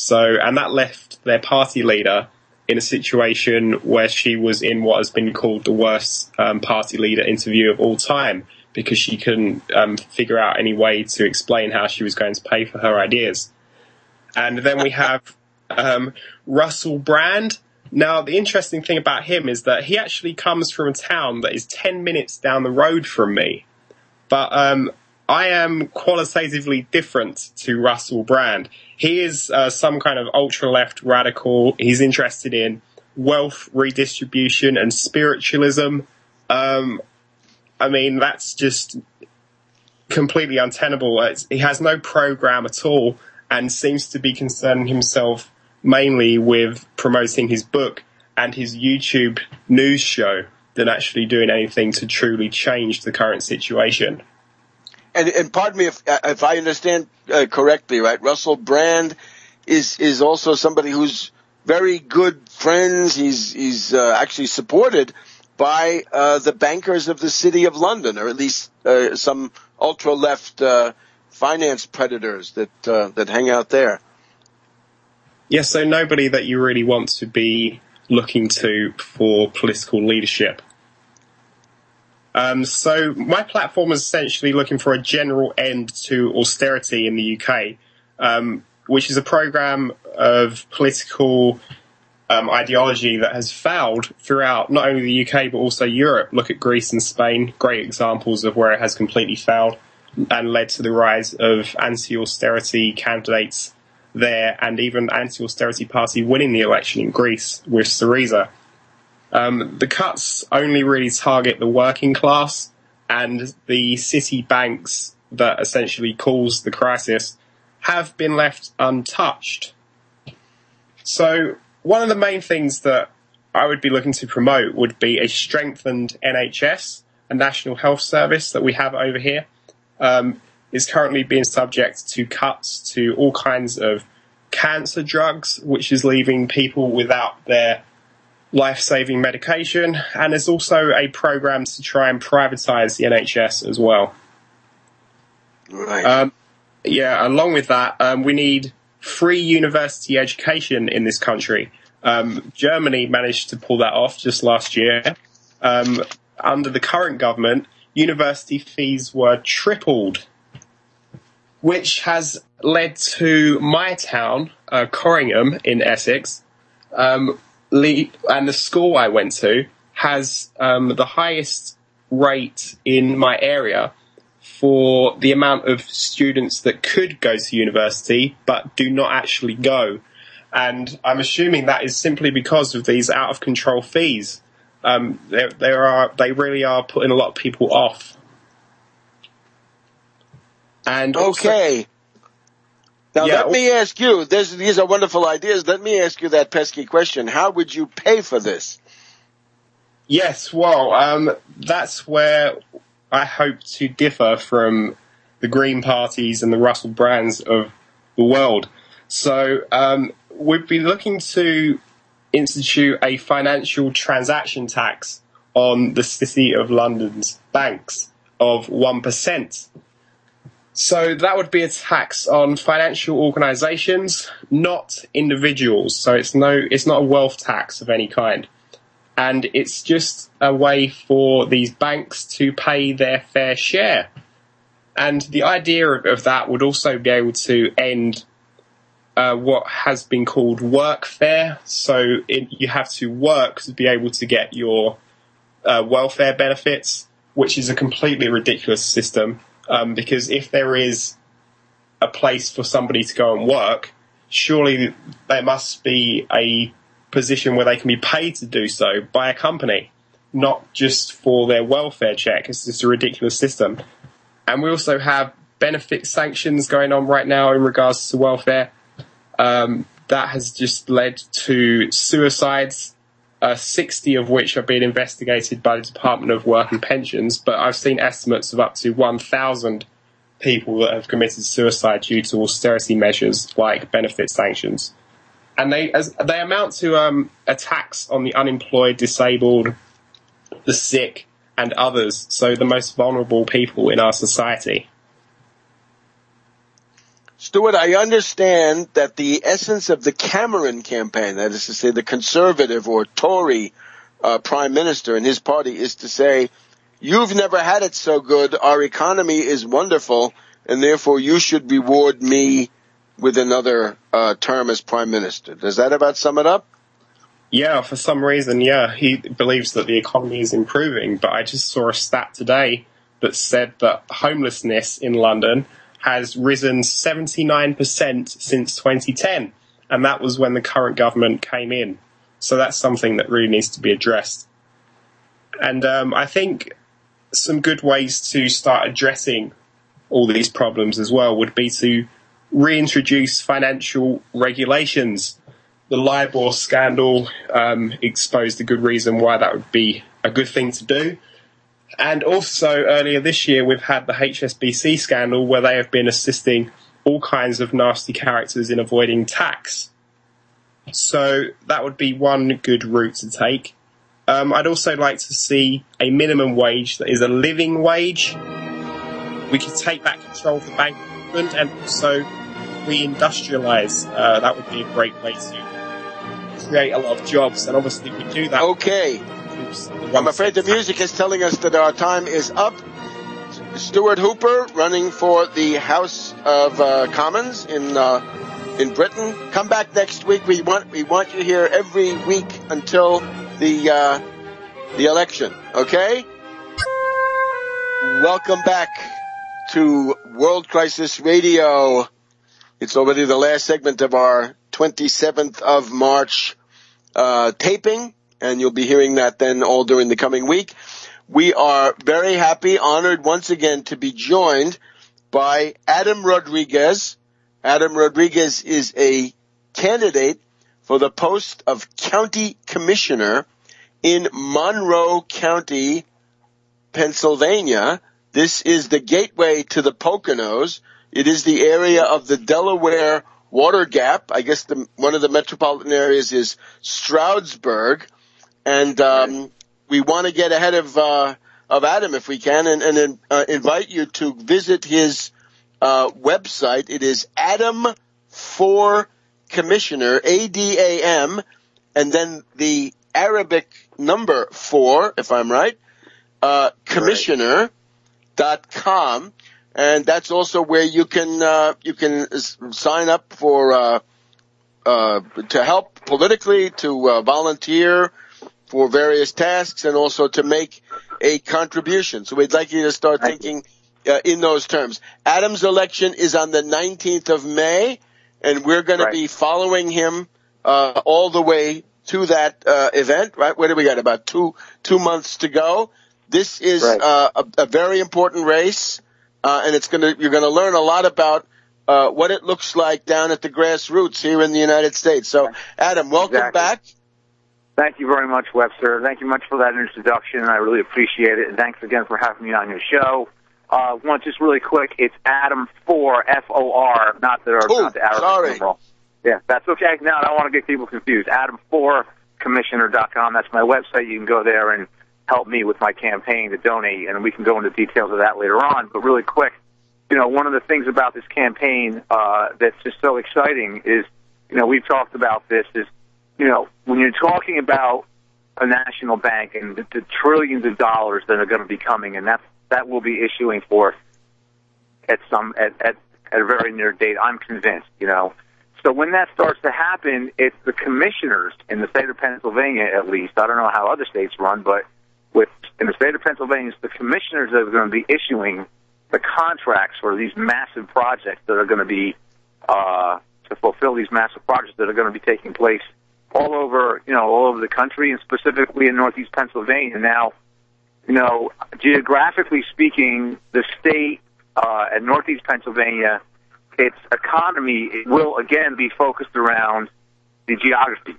And that left their party leader in a situation where she was in what has been called the worst party leader interview of all time, because she couldn't figure out any way to explain how she was going to pay for her ideas. And then we have Russell Brand. Now, the interesting thing about him is that he actually comes from a town that is 10 minutes down the road from me. But I am qualitatively different to Russell Brand. He is some kind of ultra-left radical. He's interested in wealth redistribution and spiritualism. I mean, that's just completely untenable. He has no program at all and seems to be concerning himself mainly with promoting his book and his YouTube news show than actually doing anything to truly change the current situation. And pardon me if I understand correctly, right? Russell Brand is also somebody who's very good friends. He's actually supported by the bankers of the City of London, or at least some ultra-left finance predators that hang out there. Yes, so nobody that you really want to be looking to for political leadership. So my platform is essentially looking for a general end to austerity in the UK, which is a program of political ideology that has failed throughout not only the UK but also Europe. Look at Greece and Spain, great examples of where it has completely failed and led to the rise of anti-austerity candidates there, and even anti-austerity party winning the election in Greece with Syriza. The cuts only really target the working class, and the city banks that essentially caused the crisis have been left untouched. So one of the main things that I would be looking to promote would be a strengthened NHS, a National Health Service that we have over here. Is currently being subject to cuts to all kinds of cancer drugs, which is leaving people without their life-saving medication. And there's also a program to try and privatise the NHS as well. Right. Along with that, we need free university education in this country. Germany managed to pull that off just last year. Under the current government, university fees were tripled, which has led to my town, Corringham in Essex, and the school I went to has the highest rate in my area for the amount of students that could go to university but do not actually go. And I'm assuming that is simply because of these out-of-control fees. They really are putting a lot of people off. And okay. Now let me ask you, these are wonderful ideas. Let me ask you that pesky question. How would you pay for this? Yes, well, that's where I hope to differ from the Green parties and the Russell Brands of the world. So we'd be looking to institute a financial transaction tax on the City of London's banks of 1%. So that would be a tax on financial organisations, not individuals. So it's not a wealth tax of any kind. And it's just a way for these banks to pay their fair share. And the idea of that would also be able to end what has been called workfare. So you have to work to be able to get your welfare benefits, which is a completely ridiculous system. Because if there is a place for somebody to go and work, surely there must be a position where they can be paid to do so by a company, not just for their welfare check. It's just a ridiculous system. And we also have benefit sanctions going on right now in regards to welfare. That has just led to suicides, 60 of which are being investigated by the Department of Work and Pensions, but I've seen estimates of up to 1,000 people that have committed suicide due to austerity measures like benefit sanctions. And they amount to a tax on the unemployed, disabled, the sick, and others, so the most vulnerable people in our society. Stuart, I understand that the essence of the Cameron campaign, that is to say the Conservative or Tory Prime Minister and his party, is to say, you've never had it so good, our economy is wonderful, and therefore you should reward me with another term as Prime Minister. Does that about sum it up? Yeah, for some reason, yeah. He believes that the economy is improving, but I just saw a stat today that said that homelessness in London has risen 79% since 2010, and that was when the current government came in. So that's something that really needs to be addressed. And I think some good ways to start addressing all these problems as well would be to reintroduce financial regulations. The LIBOR scandal exposed a good reason why that would be a good thing to do. And also, earlier this year, we've had the HSBC scandal where they have been assisting all kinds of nasty characters in avoiding tax. So that would be one good route to take. I'd also like to see a minimum wage that is a living wage. We could take back control of the bank movement and also reindustrialise. That would be a great way to create a lot of jobs. And obviously we do that. Okay. I'm afraid the music is telling us that our time is up. Stuart Hooper, running for the House of Commons in Britain. Come back next week. We want you here every week until the election. Okay? Welcome back to World Crisis Radio. It's already the last segment of our 27th of March taping. And you'll be hearing that then all during the coming week. We are very happy, honored once again to be joined by Adam Rodriguez. Adam Rodriguez is a candidate for the post of county commissioner in Monroe County, Pennsylvania. This is the gateway to the Poconos. It is the area of the Delaware Water Gap. I guess one of the metropolitan areas is Stroudsburg. And we want to get ahead of Adam if we can and invite you to visit his website. It is Adam for Commissioner, ADAM, and then the Arabic number 4, if I'm right, commissioner.com. And that's also where you can sign up for to help politically, to volunteer for various tasks, and also to make a contribution. So we'd like you to start thinking in those terms. Adam's election is on the 19th of May, and we're going to be following him all the way to that event. Right? What do we got? About two months to go. This is a very important race, and you're going to learn a lot about what it looks like down at the grassroots here in the United States. So, Adam, welcome back. Thank you very much, Webster. Thank you much for that introduction. I really appreciate it. And thanks again for having me on your show. Just really quick, it's Adam for F-O-R, not the Arabic numeral. Yeah, that's okay. No, I don't want to get people confused. Adam4commissioner.com. That's my website. You can go there and help me with my campaign to donate, and we can go into details of that later on. But really quick, one of the things about this campaign that's just so exciting is, we've talked about this, is, when you're talking about a national bank and the trillions of dollars that are going to be coming, and that will be issuing forth at a very near date, I'm convinced, So when that starts to happen, it's the commissioners in the state of Pennsylvania, at least. I don't know how other states run, but in the state of Pennsylvania, it's the commissioners that are going to be issuing the contracts for these massive projects that are going to be to fulfill these massive projects that are going to be taking place all over the country, and specifically in Northeast Pennsylvania. Now, geographically speaking, the state and Northeast Pennsylvania, its economy will again be focused around the geography.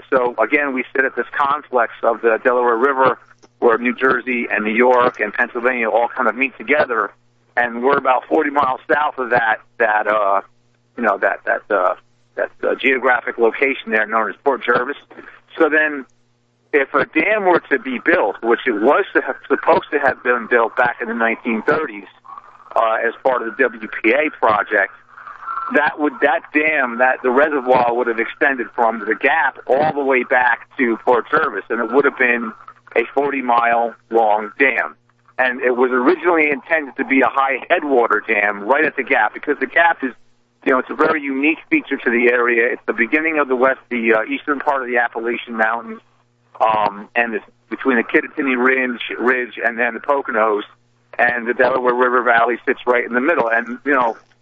So again, we sit at this confluence of the Delaware River, where New Jersey and New York and Pennsylvania all kind of meet together, and we're about 40 miles south of that geographic location there, known as Port Jervis. So then, if a dam were to be built, which it was supposed to have been built back in the 1930s as part of the WPA project, the reservoir would have extended from the gap all the way back to Port Jervis, and it would have been a 40-mile-long dam. And it was originally intended to be a high headwater dam right at the gap, because the gap is, it's a very unique feature to the area. It's the beginning of the eastern part of the Appalachian Mountains, and it's between the Chiotinis Ridge and then the Poconos, and the Delaware River Valley sits right in the middle. And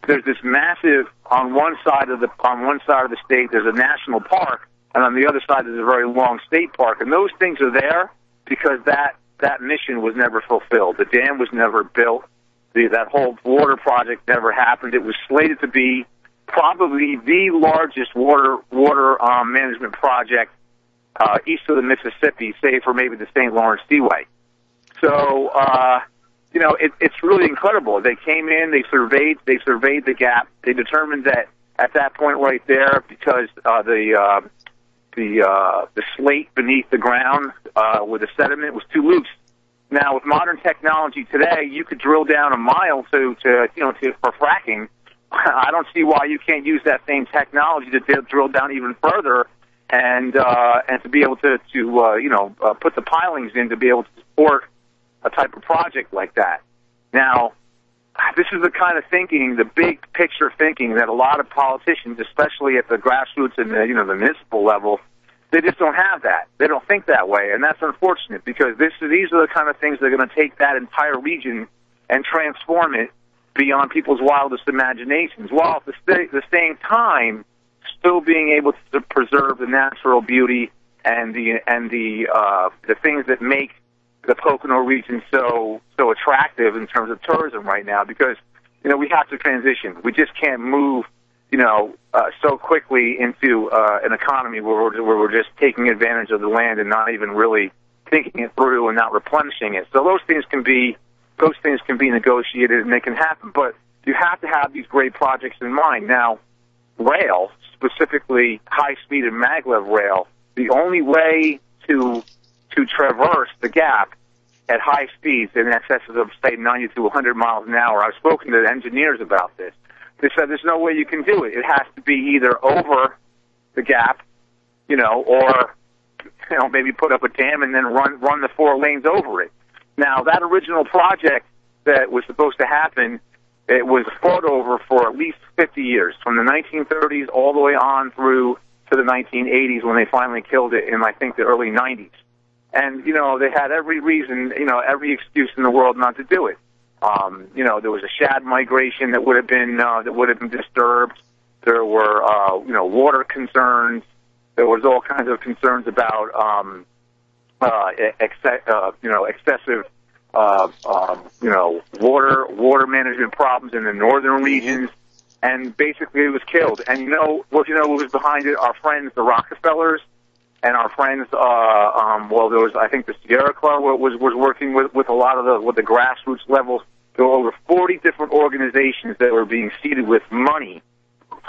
there's this massive on one side of the state. There's a national park, and on the other side there's a very long state park. And those things are there because that mission was never fulfilled. The dam was never built. That whole water project never happened. It was slated to be probably the largest water management project east of the Mississippi, save for maybe the St. Lawrence Seaway. So, it's really incredible. They came in, they surveyed the gap. They determined that at that point right there, because the slate beneath the ground with the sediment was too loose. Now, with modern technology today, you could drill down a mile for fracking. I don't see why you can't use that same technology to drill down even further and to be able to put the pilings in to be able to support a type of project like that. Now, this is the kind of thinking, the big picture thinking, that a lot of politicians, especially at the grassroots and the municipal level, they just don't have that. They don't think that way, and that's unfortunate, because these are the kind of things that are going to take that entire region and transform it beyond people's wildest imaginations, while at the same time still being able to preserve the natural beauty and the things that make the Pocono region so attractive in terms of tourism right now. Because we have to transition. We just can't move, so quickly into an economy where we're just taking advantage of the land and not even really thinking it through and not replenishing it. So those things can be negotiated and they can happen, but you have to have these great projects in mind. Now, rail, specifically high-speed and maglev rail, the only way to traverse the gap at high speeds in excess of, say, 90 to 100 miles an hour. I've spoken to engineers about this. They said there's no way you can do it. It has to be either over the gap, or maybe put up a dam and then run the 4 lanes over it. Now, that original project that was supposed to happen, it was fought over for at least 50 years, from the 1930s all the way on through to the 1980s when they finally killed it in, I think, the early 90s. And, they had every reason, every excuse in the world not to do it. There was a shad migration that would have been disturbed. There were, water concerns. There was all kinds of concerns about, excessive, water management problems in the northern regions. And basically it was killed. And what was behind it? Our friends, the Rockefellers, and our friends, there was, I think, the Sierra Club was working with a lot of the grassroots levels. There were over 40 different organizations that were being seeded with money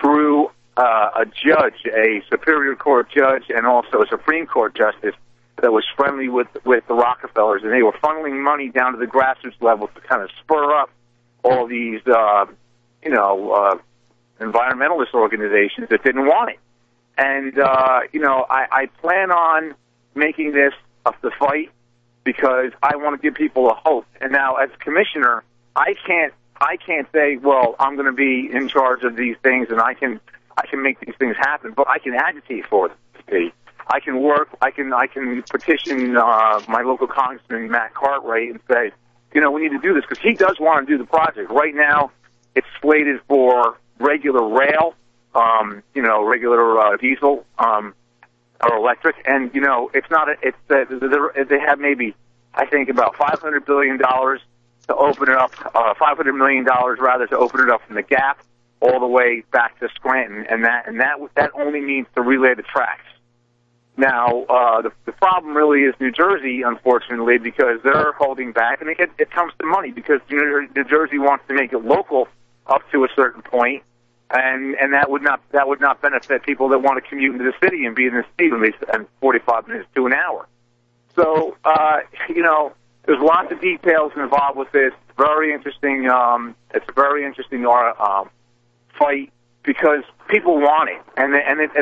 through a judge, a Superior Court judge, and also a Supreme Court justice that was friendly with the Rockefellers, and they were funneling money down to the grassroots level to kind of spur up all these, environmentalist organizations that didn't want it. And, I plan on making this the fight because I want to give people a hope. And now, as commissioner, I can't say, well, I'm going to be in charge of these things and I can make these things happen, but I can agitate for them to be. I can work, I can petition my local congressman, Matt Cartwright, and say, we need to do this, because he does want to do the project. Right now, it's slated for regular rail, regular diesel, or electric, and, it's not, they have maybe, I think, about $500 billion to open it up, $500 million rather, to open it up from the Gap all the way back to Scranton, and that only means to relay the tracks. Now, the problem really is New Jersey, unfortunately, because they're holding back, and it comes to money, because New Jersey wants to make it local up to a certain point, and that would not benefit people that want to commute into the city and be in the city in 45 minutes to an hour. So, there's lots of details involved with this. Very interesting. It's a very interesting fight, because people want it, and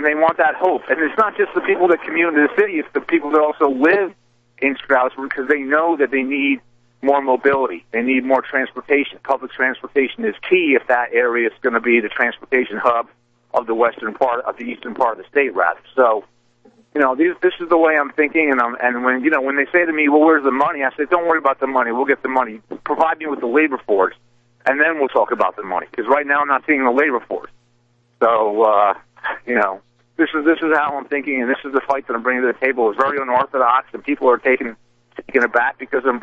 they want that hope. And it's not just the people that commute into the city; it's the people that also live in Stroudsburg, because they know that they need more mobility. They need more transportation. Public transportation is key if that area is going to be the transportation hub of the eastern part of the state, rather. So, this is the way I'm thinking. And when they say to me, "Well, where's the money?" I say, "Don't worry about the money. We'll get the money. Provide me with the labor force, and then we'll talk about the money. Because right now I'm not seeing the labor force." So, this is how I'm thinking, and this is the fight that I'm bringing to the table. It's very unorthodox, and people are taken aback, because I'm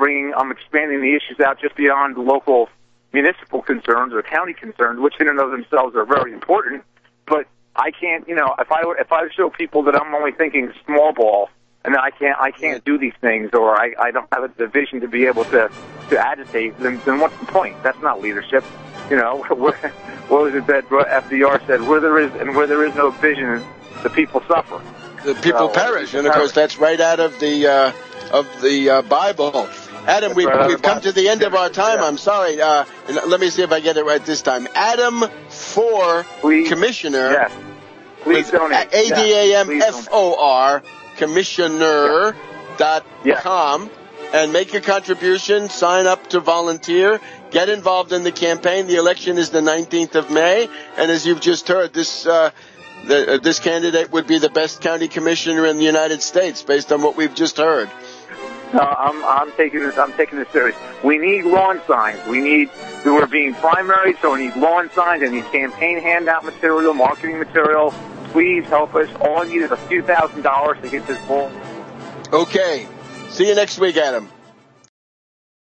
expanding the issues out just beyond the local municipal concerns or county concerns, which in and of themselves are very important. But I can't, if I show people that I'm only thinking small ball, and that I can't do these things, or I don't have the vision to be able to agitate, then what's the point? That's not leadership. What was it that FDR said? Where there is no vision, the people suffer. The people perish, and of course that's right out of the Bible. Adam, we've come to the end of our time. Yeah. I'm sorry. Let me see if I get it right this time. Adam for Commissioner. Yes. Please donate. ADAMFOR Commissioner.com. And make your contribution, sign up to volunteer, get involved in the campaign. The election is the 19th of May, and as you've just heard, this candidate would be the best county commissioner in the United States, based on what we've just heard. I'm taking this serious. We need lawn signs. We're being primary, so we need lawn signs. I need campaign handout material, marketing material. Please help us. All I need is a few $1,000s to get this goal. Okay. See you next week, Adam.